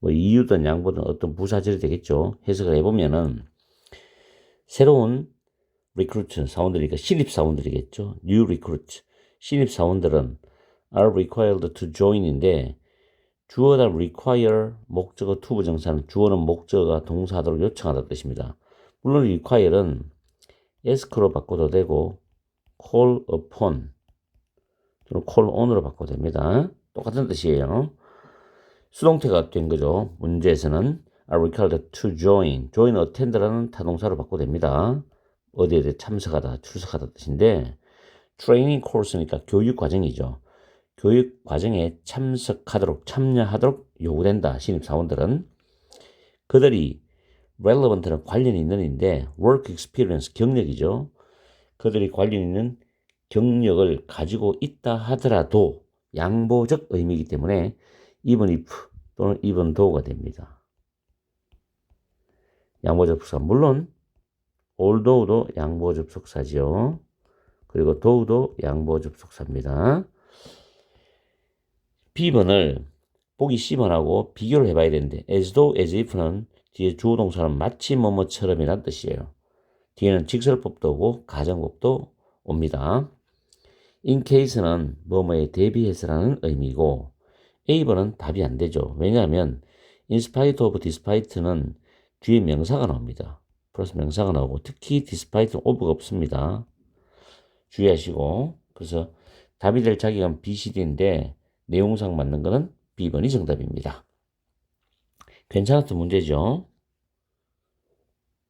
이유든 양보든 어떤 부사절이 되겠죠. 해석을 해보면은 새로운 recruit 사원들이니까 신입 사원들이겠죠. new recruit. 신입 사원들은 are required to join인데 주어다 require 목적어 to 부정사는 주어는 목적어가 동사하도록 요청하다 뜻입니다. 물론 require는 ask로 바꿔도 되고 call upon 또는 call on으로 바꿔도 됩니다. 똑같은 뜻이에요. 수동태가 된 거죠. 문제에서는 are required to join. join attend라는 타동사로 바꿔도 됩니다. 어디에 참석하다, 출석하다 뜻인데 트레이닝 코스니까 교육 과정이죠. 교육 과정에 참여하도록 요구된다. 신입사원들은 그들이 relevant는 관련이 있는 인데 work experience 경력이죠. 그들이 관련 있는 경력을 가지고 있다 하더라도 양보적 의미이기 때문에 even if 또는 even though가 됩니다. 양보적 접속사 물론 although도 양보적 접속사죠. 그리고 though도 양보적 접속사입니다. B번을 보기 C번하고 비교를 해봐야 되는데 as though, as if는 뒤에 주어동사는 마치 뭐뭐처럼이란 뜻이에요. 뒤에는 직설법도 오고 가정법도 옵니다. in case는 뭐뭐에 대비해서라는 의미고 A번은 답이 안 되죠. 왜냐하면 in spite of, despite는 뒤에 명사가 나옵니다. 플러스 명사가 나오고 특히 despite는 of가 없습니다. 주의하시고 그래서 답이 될 자기가 B, C, D인데 내용상 맞는 거는 B번이 정답입니다. 괜찮았던 문제죠.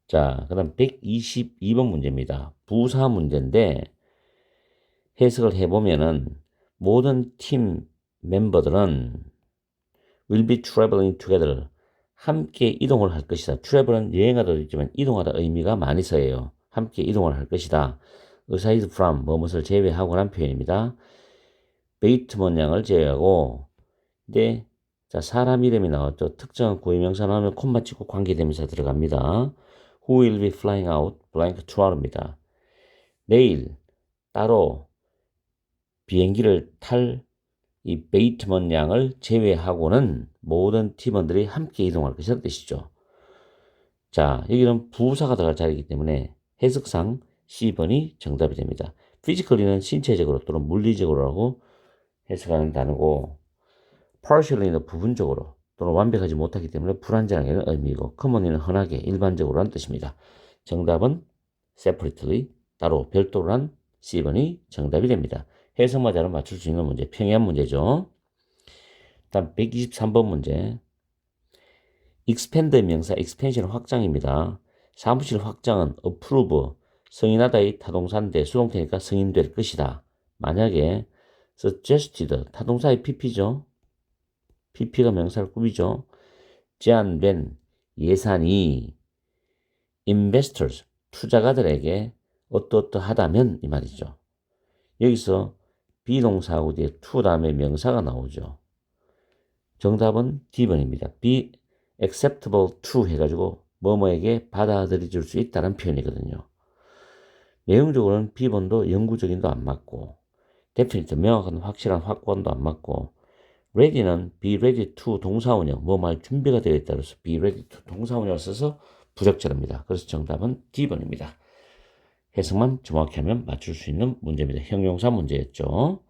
자, 그 다음 122번 문제입니다. 부사 문제인데 해석을 해보면은 모든 팀 멤버들은 will be traveling together. 함께 이동을 할 것이다. travel은 여행하다도 있지만 이동하다 의미가 많이 써요. 함께 이동을 할 것이다. aside from 뭐뭇을 제외하고란 표현입니다. 베이트먼 양을 제외하고 근데 자 사람 이름이 나왔죠. 특정한 고유명사 나오면 콤마 찍고 관계대명사 들어갑니다. Who will be flying out blank tomorrow입니다. 내일 따로 비행기를 탈 이 베이트먼 양을 제외하고는 모든 팀원들이 함께 이동할 것이라는 뜻이죠. 자, 여기는 부사가 들어갈 자리이기 때문에 해석상 C번이 정답이 됩니다. physically는 신체적으로 또는 물리적으로라고 해석하는 단어고 partially는 부분적으로 또는 완벽하지 못하기 때문에 불완전하게는 의미이고 commonly는 흔하게 일반적으로라는 뜻입니다. 정답은 separately 따로 별도로란 C번이 정답이 됩니다. 해석만 잘하면 맞출 수 있는 문제, 평이한 문제죠. 다음 123번 문제. expand의 명사 expansion 확장입니다. 사무실 확장은 approve, 승인하다의 타동사인데 수동태니까 승인될 것이다. 만약에 suggested, 타동사의 pp죠. pp가 명사를 꾸미죠. 제안된 예산이 investors, 투자가들에게 어떠하다면 이 말이죠. 여기서 비동사하고 뒤에 to 다음에 명사가 나오죠. 정답은 D번입니다. be acceptable to 해가지고 뭐뭐에게 받아들여질 수 있다는 표현이거든요. 내용적으로는 B번도 영구적인도 안 맞고 definite 명확한 확실한 확고한도 안 맞고 ready는 be ready to 동사원형 뭐말 준비가 되어 있다 그래서 be ready to 동사원형을 써서 부적절합니다. 그래서 정답은 D번입니다. 해석만 정확히 하면 맞출 수 있는 문제입니다. 형용사 문제였죠.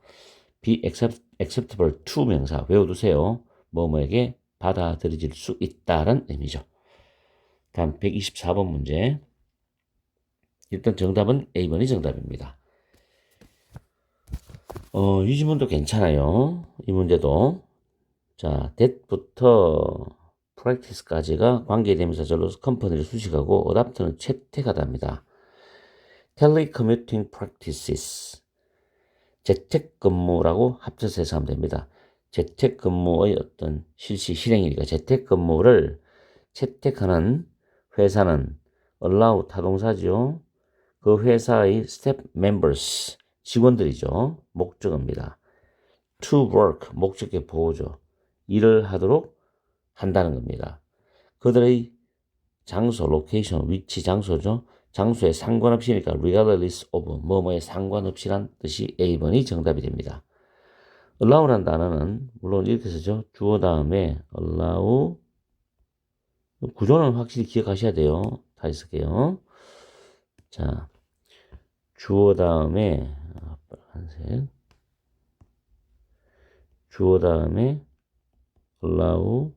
be acceptable to 명사 외워두세요. 뭐뭐에게 받아들여질 수 있다는 의미죠. 다음 124번 문제. 일단 정답은 A번이 정답입니다. 유지문도 괜찮아요. 이 문제도. 자, that부터 practice까지가 관계대명사절로서 컴퍼니를 수식하고 adapt는 채택하다입니다. telecommuting practices 재택근무라고 합쳐서 해석하면 됩니다. 재택근무의 어떤 실행이니까 재택근무를 채택하는 회사는 allow 타동사죠. 그 회사의 staff members 직원들이죠. 목적어입니다. to work 목적의 보호죠. 일을 하도록 한다는 겁니다. 그들의 장소, location, 위치, 장소죠. 장소에 상관없이니까 regardless of 뭐뭐에 상관없이란 뜻이 A번이 정답이 됩니다. allow란 단어는 물론 이렇게 쓰죠. 주어 다음에 allow 구조는 확실히 기억하셔야 돼요. 다시 쓸게요. 자, 주어 다음에 빨간색 주어 다음에 allow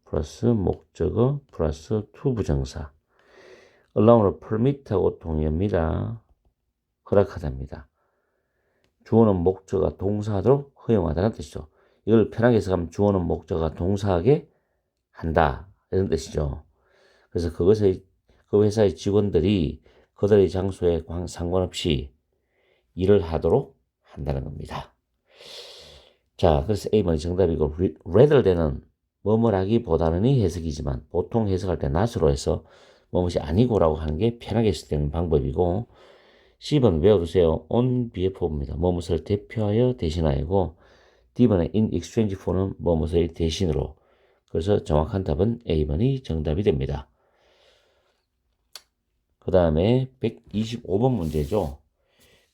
플러스 목적어 플러스 to 부정사 allow는 permit하고 동의합니다. 허락하답니다. 주어는 목적어가 동사하도록 허용하다는 뜻이죠. 이걸 편하게 해석하면 주어는 목적어가 동사하게 한다 이런 뜻이죠. 그래서 그 회사의 직원들이 그들의 장소에 상관없이 일을 하도록 한다는 겁니다. 자, 그래서 A번이 정답이고 rather than은 뭐뭐라기보다는이 해석이지만 보통 해석할 때 not으로 해서 뭐뭇이 아니고라고 하는 게 편하게 해석되는 방법이고 C번 외워두세요. on BFO입니다. 뭐뭇을 대표하여 대신하여고 D번의 in exchange for는 뭐뭇의 대신으로 그래서 정확한 답은 A번이 정답이 됩니다. 그 다음에 125번 문제죠.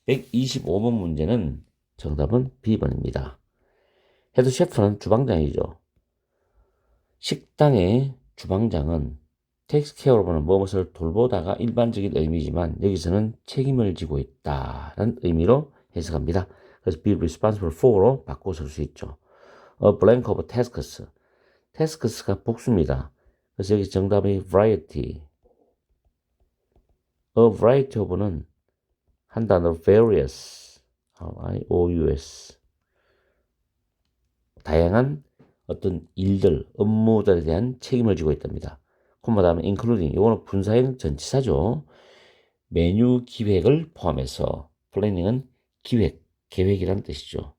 125번 문제는 정답은 B번입니다. 헤드 셰프는 주방장이죠. 식당의 주방장은 테이크 케어로는 무엇을 돌보다가 일반적인 의미지만 여기서는 책임을 지고 있다는 의미로 해석합니다. 그래서 be responsible for로 바꿔 쓸 수 있죠. A blank of tasks. tasks가 복수입니다. 그래서 여기 정답이 variety. A variety of는 한 단어로 various. I-O-U-S. 다양한 어떤 일들, 업무들에 대한 책임을 지고 있답니다. 콤마 다음에 including, 이거는 분사형 전치사죠. 메뉴 기획을 포함해서, planning은 기획, 계획이란 뜻이죠.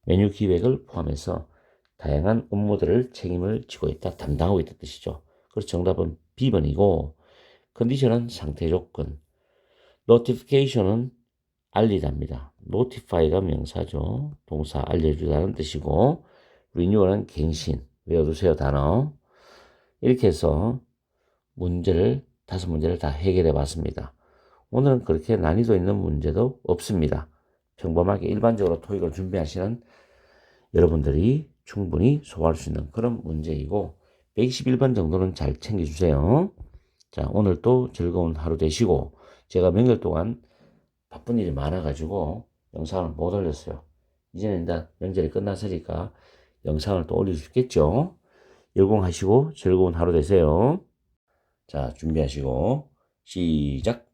메뉴 기획을 포함해서 다양한 업무들을 책임을 지고 있다, 담당하고 있다 뜻이죠. 그래서 정답은 B번이고, 컨디션은 상태 조건, notification은 알리다입니다. notify가 명사죠. 동사 알려주다는 뜻이고, renewal은 갱신, 외워두세요 단어. 이렇게 해서 다섯 문제를 다 해결해 봤습니다. 오늘은 그렇게 난이도 있는 문제도 없습니다. 평범하게 일반적으로 토익을 준비하시는 여러분들이 충분히 소화할 수 있는 그런 문제이고 121번 정도는 잘 챙겨주세요. 자, 오늘 또 즐거운 하루 되시고 제가 명절 동안 바쁜 일이 많아가지고 영상을 못 올렸어요. 이제는 일단 명절이 끝났으니까 영상을 또 올릴 수 있겠죠. 열공하시고 즐거운 하루 되세요. 자, 준비하시고 시작.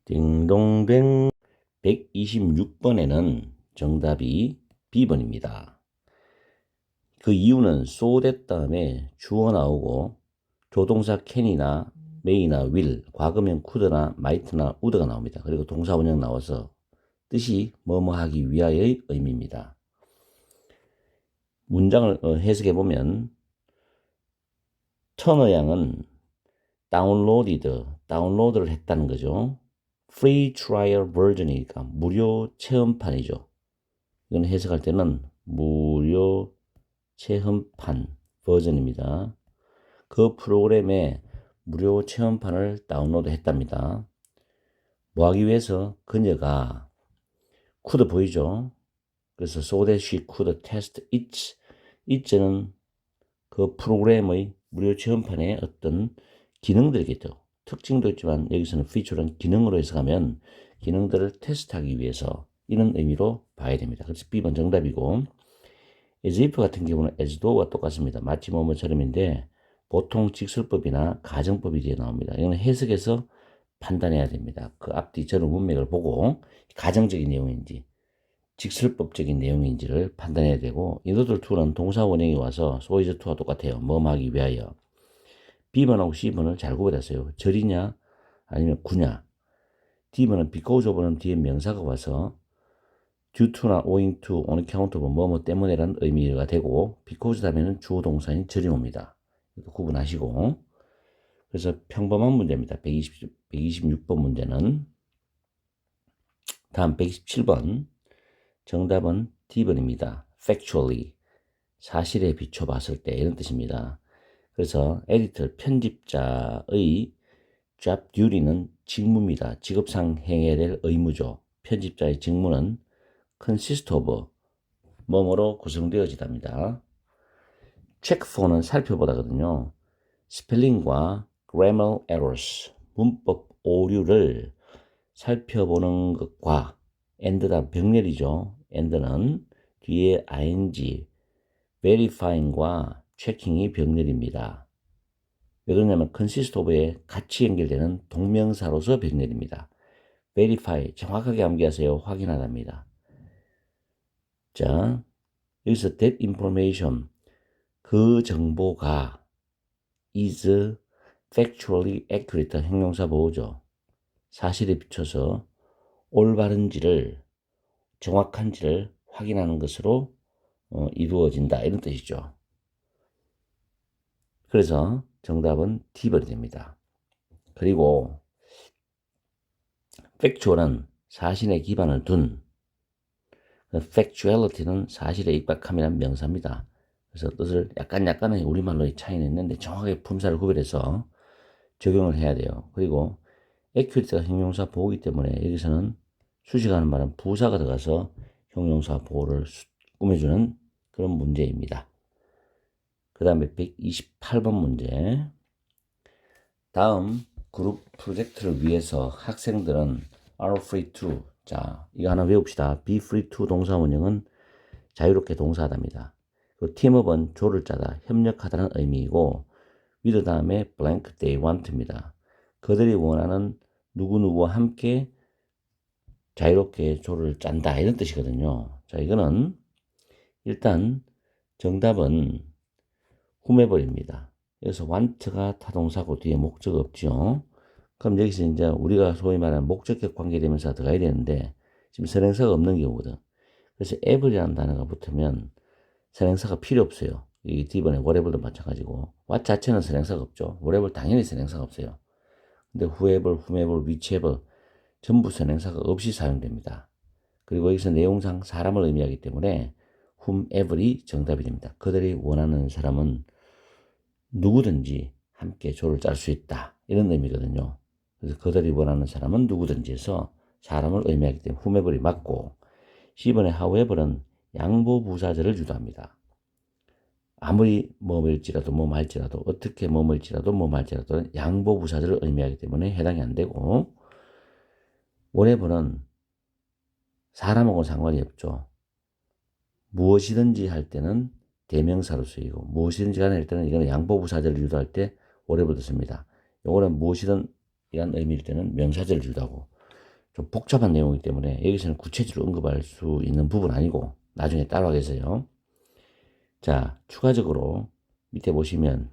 딩동댕. 126번에는 정답이 B번입니다. 그 이유는 so that 다음에 주어 나오고 조동사 can이나 may나 will, 과거면 could나 might나 would가 나옵니다. 그리고 동사 원형 나와서 뜻이 뭐뭐 하기 위하여의 의미입니다. 문장을 해석해 보면 터너 양은 다운로드를 했다는 거죠. free trial version이니까 무료 체험판이죠. 이건 해석할 때는 무료 체험판 버전입니다. 그 프로그램에 무료 체험판을 다운로드 했답니다. 뭐 하기 위해서 그녀가 could 보이죠? 그래서 so that she could test it는 그 프로그램의 무료 체험판의 어떤 기능들이겠죠. 특징도 있지만 여기서는 feature는 기능으로 해석하면 기능들을 테스트하기 위해서 이런 의미로 봐야 됩니다. 그래서 B번 정답이고 as if 같은 경우는 as though가 똑같습니다. 마치 뭐뭐처럼인데 보통 직설법이나 가정법이 뒤에 나옵니다. 이거는 해석에서 판단해야 됩니다. 그 앞뒤 전후 문맥을 보고 가정적인 내용인지 직설법적인 내용인지를 판단해야 되고, 인어들 to는 동사 원형이 와서 so is to와 똑같아요. 뭐 하기 위하여. B번하고 C번을 잘 구별하세요. 절이냐 아니면 구냐. D번은 because of는 뒤에 명사가 와서 due to나 owing to, on account of 뭐뭐 때문에라는 의미가 되고, because 다음에는 주어 동사인 절이 옵니다. 이거 구분하시고. 그래서 평범한 문제입니다. 126번 문제는. 다음 127번. 정답은 D번입니다. factually. 사실에 비춰 봤을 때 이런 뜻입니다. 그래서 에디터 편집자의 job duty는 직무입니다. 직업상 행해야 될 의무죠. 편집자의 직무는 consist of 뭐뭐로 구성되어지답니다. check for는 살펴보다거든요. 스펠링과 grammar errors 문법 오류를 살펴보는 것과 and다 병렬이죠. and는 뒤에 ing verifying과 checking이 병렬입니다. 왜 그러냐면 consist of에 같이 연결되는 동명사로서 병렬입니다. verify 정확하게 암기하세요. 확인하답니다. 자, 여기서 that information 그 정보가 is factually accurate 형용사 보호죠. 사실에 비춰서 올바른지를 정확한지를 확인하는 것으로 이루어진다 이런 뜻이죠. 그래서 정답은 D번이 됩니다. 그리고 factual은 사실에 기반을 둔, factuality는 사실에 입각함이라는 명사입니다. 그래서 뜻을 약간의 우리말로의 차이는 있는데 정확하게 품사를 구별해서 적용을 해야 돼요. 그리고 accurate가 형용사 보호이기 때문에 여기서는 수식하는 말은 부사가 들어가서 형용사 보호를 꾸며주는 그런 문제입니다. 그 다음에 128번 문제. 다음 그룹 프로젝트를 위해서 학생들은 are free to, 자 이거 하나 외웁시다. be free to 동사 원형은 자유롭게 동사하답니다. 그리고 teamup은 조를 짜다, 협력하다는 의미이고 with 다음에 blank they want입니다. 그들이 원하는 누구누구와 함께 자유롭게 조를 짠다 이런 뜻이거든요. 자 이거는 일단 정답은 whomever입니다. 여기서 want가 타동사고 뒤에 목적 없죠. 그럼 여기서 이제 우리가 소위 말하는 목적격 관계대명사가 들어가야 되는데 지금 선행사가 없는 경우거든. 그래서 ever이라는 단어가 붙으면 선행사가 필요 없어요. 이 D번에 whatever도 마찬가지고 what 자체는 선행사가 없죠. whatever 당연히 선행사가 없어요. 근데 whoever, whomever, whichever 전부 선행사가 없이 사용됩니다. 그리고 여기서 내용상 사람을 의미하기 때문에 whomever이 정답이 됩니다. 그들이 원하는 사람은 누구든지 함께 조를 짤 수 있다 이런 의미거든요. 그래서 그들이 원하는 사람은 누구든지 해서 사람을 의미하기 때문에 whomever이 맞고, C번의 however는 양보부사절을 유도합니다. 아무리 뭐일지라도 뭐말지라도 어떻게 뭐일지라도 뭐말지라도 양보부사절을 의미하기 때문에 해당이 안 되고, whatever는 사람하고는 상관이 없죠. 무엇이든지 할 때는 대명사로 쓰이고 무엇이든지 간에 할 때는 이거는 양보부사절을 유도할 때 whatever도 씁니다. 요거는 무엇이든 이란 의미일 때는 명사절을 유도하고 좀 복잡한 내용이기 때문에 여기서는 구체적으로 언급할 수 있는 부분 아니고 나중에 따로 하겠어요. 자, 추가적으로 밑에 보시면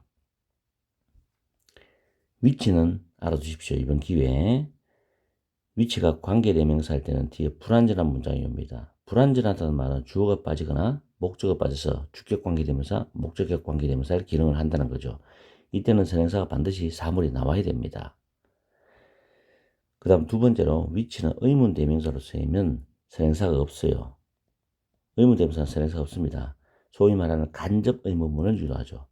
위치는 알아두십시오. 이번 기회에 위치가 관계대명사 할 때는 뒤에 불완전한 문장이 옵니다. 불완전하다는 말은 주어가 빠지거나 목적어가 빠져서 주격관계대명사, 목적격관계대명사를 기능을 한다는 거죠. 이때는 선행사가 반드시 사물이 나와야 됩니다. 그 다음 두 번째로 위치는 의문대명사로 쓰이면 선행사가 없어요. 의문대명사는 선행사가 없습니다. 소위 말하는 간접 의문문을 유도하죠.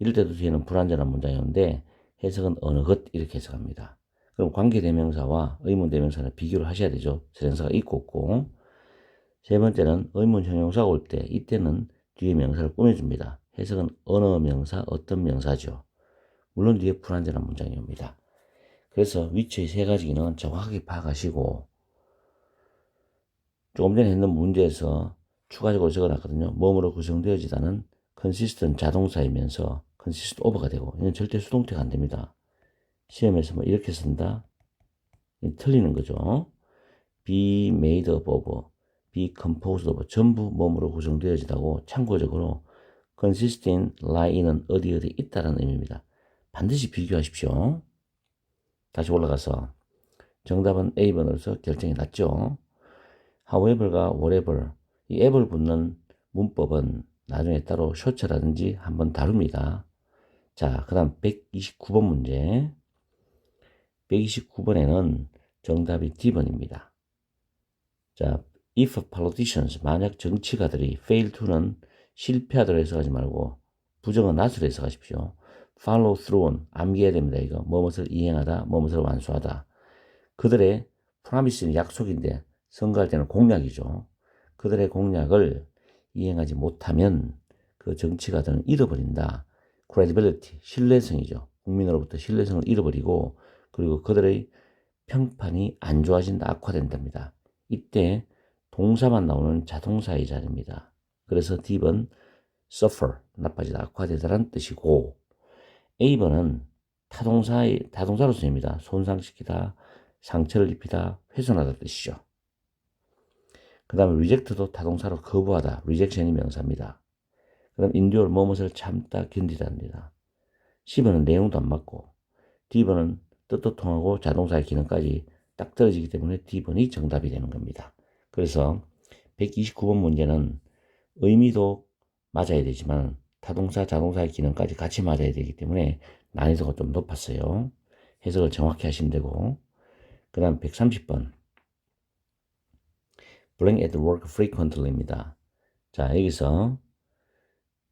이럴 때도 뒤에는 불완전한 문장이 오는데 해석은 어느 것 이렇게 해석합니다. 그럼 관계대명사와 의문대명사를 비교를 하셔야 되죠. 선행사가 있고 없고. 세 번째는 의문 형용사가 올 때 이때는 뒤에 명사를 꾸며줍니다. 해석은 어느 명사, 어떤 명사죠. 물론 뒤에 불완전한 문장이 옵니다. 그래서 위치의 세 가지 기능은 정확하게 파악하시고, 조금 전에 했는 문제에서 추가적으로 적어놨거든요. 뭐뭐로 구성되어지다는 consistent 자동사이면서 consist over가 되고, 이건 절대 수동태가 안 됩니다. 시험에서 뭐 이렇게 쓴다? 틀리는 거죠. be made up of, be composed of 전부 몸으로 구성되어지다고 참고적으로 consistent lie는 어디 어디 있다는 의미입니다. 반드시 비교하십시오. 다시 올라가서 정답은 A번으로서 결정이 났죠. however가 whatever 이 앱을 붙는 문법은 나중에 따로 쇼츠라든지 한번 다룹니다. 자, 그 다음 129번 문제. 129번에는 정답이 D번입니다. 자, if politicians, 만약 정치가들이 fail to는 실패하도록 해석하지 말고 부정은 not으로 해석하십시오. follow through는 암기해야 됩니다. 이거 무엇을 이행하다, 무엇을 완수하다. 그들의 promise는 약속인데 선거할 때는 공약이죠. 그들의 공약을 이행하지 못하면 그 정치가들은 잃어버린다. credibility, 신뢰성이죠. 국민으로부터 신뢰성을 잃어버리고 그리고 그들의 평판이 안 좋아진다, 악화된답니다. 이때 동사만 나오는 자동사의 자리입니다. 그래서 D번 suffer, 나빠지다, 악화되다라는 뜻이고 A번은 타동사로 쓰입니다. 손상시키다, 상처를 입히다, 훼손하다 뜻이죠. 그 다음에 reject도 타동사로 거부하다, rejection이 명사입니다. 그 다음 endure, 무엇을 참다, 견디다입니다. C번은 내용도 안 맞고 D번은 뜻도 통하고 자동사의 기능까지 딱 떨어지기 때문에 D번이 정답이 되는 겁니다. 그래서 129번 문제는 의미도 맞아야 되지만 타동사, 자동사의 기능까지 같이 맞아야 되기 때문에 난이도가 좀 높았어요. 해석을 정확히 하시면 되고 그 다음 130번 blank at work frequently입니다. 자, 여기서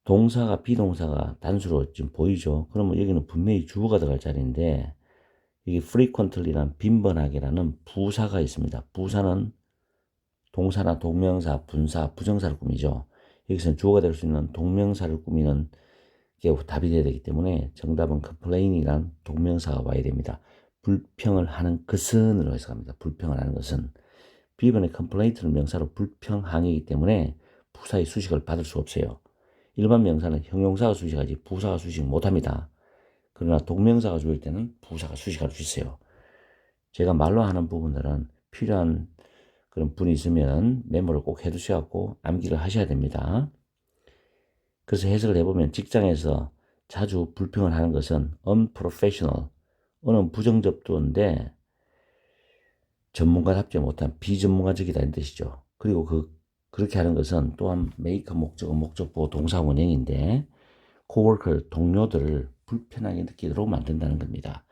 동사가 비동사가 단수로 지금 보이죠. 그러면 여기는 분명히 주어가 들어갈 자리인데 여기 frequently란 빈번하게라는 부사가 있습니다. 부사는 동사나 동명사, 분사, 부정사를 꾸미죠. 여기서는 주어가 될 수 있는 동명사를 꾸미는 게 답이 되어야 되기 때문에 정답은 complain이란 동명사가 와야 됩니다. 불평을 하는 것은으로 해석합니다. 불평을 하는 것은. B번의 complaint는 명사로 불평항이기 때문에 부사의 수식을 받을 수 없어요. 일반 명사는 형용사가 수식하지 부사가 수식 못합니다. 그러나 동명사가 주일 때는 부사가 수식할 수 있어요. 제가 말로 하는 부분들은 필요한 그런 분이 있으면 메모를 꼭 해두셔갖고 암기를 하셔야 됩니다. 그래서 해석을 해보면 직장에서 자주 불평을 하는 것은 unprofessional, 어는 부정접두인데 전문가답지 못한 비전문가적이다 는 뜻이죠. 그리고 그렇게 하는 것은 또한 make 목적어, 목적보 동사 원형인데 coworker, 동료들을 불편하게 느끼도록 만든다는 겁니다.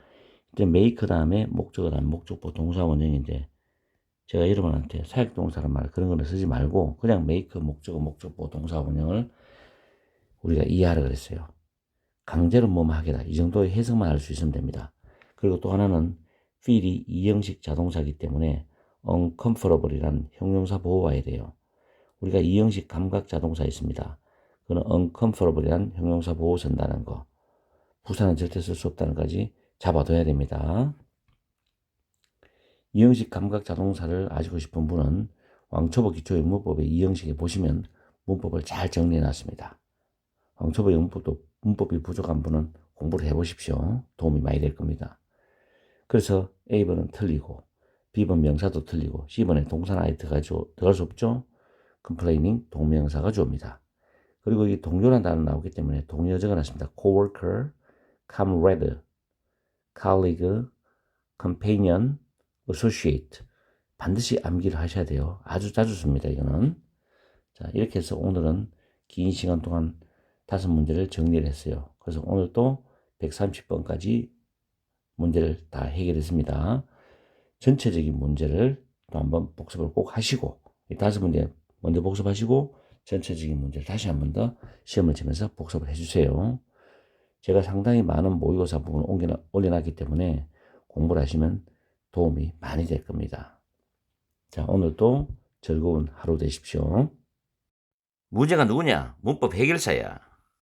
이제 make 다음에 목적어 다음에 목적보 동사 원형인데 제가 여러분한테 사역동사란 말 그런 거는 쓰지 말고 그냥 make 목적어, 목적보 동사 원형을 우리가 이해하라 그랬어요. 강제로 뭐뭐 하게다. 이 정도의 해석만 할 수 있으면 됩니다. 그리고 또 하나는 feel이 이형식 자동사이기 때문에 uncomfortable이란 형용사 보호 와야 돼요. 우리가 이형식 감각 자동사 있습니다. 그건 uncomfortable이란 형용사 보호 쓴다는 거. 부사는 절대 쓸 수 없다는 까지 잡아둬야 됩니다. 이형식 감각 자동사를 아시고 싶은 분은 왕초보 기초의 문법의 이형식에 보시면 문법을 잘 정리해 놨습니다. 왕초보 문법이 부족한 분은 공부를 해보십시오. 도움이 많이 될 겁니다. 그래서 A번은 틀리고 B번 명사도 틀리고 C번에 동사나 아이트가 들어갈 수 없죠. complaining 동명사가 주어입니다. 그리고 이 동료란 단어 나오기 때문에 동료 적어놨습니다. coworker, comrade, colleague, companion, associate 반드시 암기를 하셔야 돼요. 아주 자주 씁니다. 이거는. 자, 이렇게 해서 오늘은 긴 시간 동안 5문제를 정리를 했어요. 그래서 오늘 또 130번까지 문제를 다 해결했습니다. 전체적인 문제를 또 한번 복습을 꼭 하시고 이 5문제 먼저 복습하시고 전체적인 문제를 다시 한 번 더 시험을 치면서 복습을 해주세요. 제가 상당히 많은 모의고사 부분을 올려놨기 때문에 공부를 하시면 도움이 많이 될 겁니다. 자, 오늘도 즐거운 하루 되십시오. 문제가 누구냐? 문법 해결사야.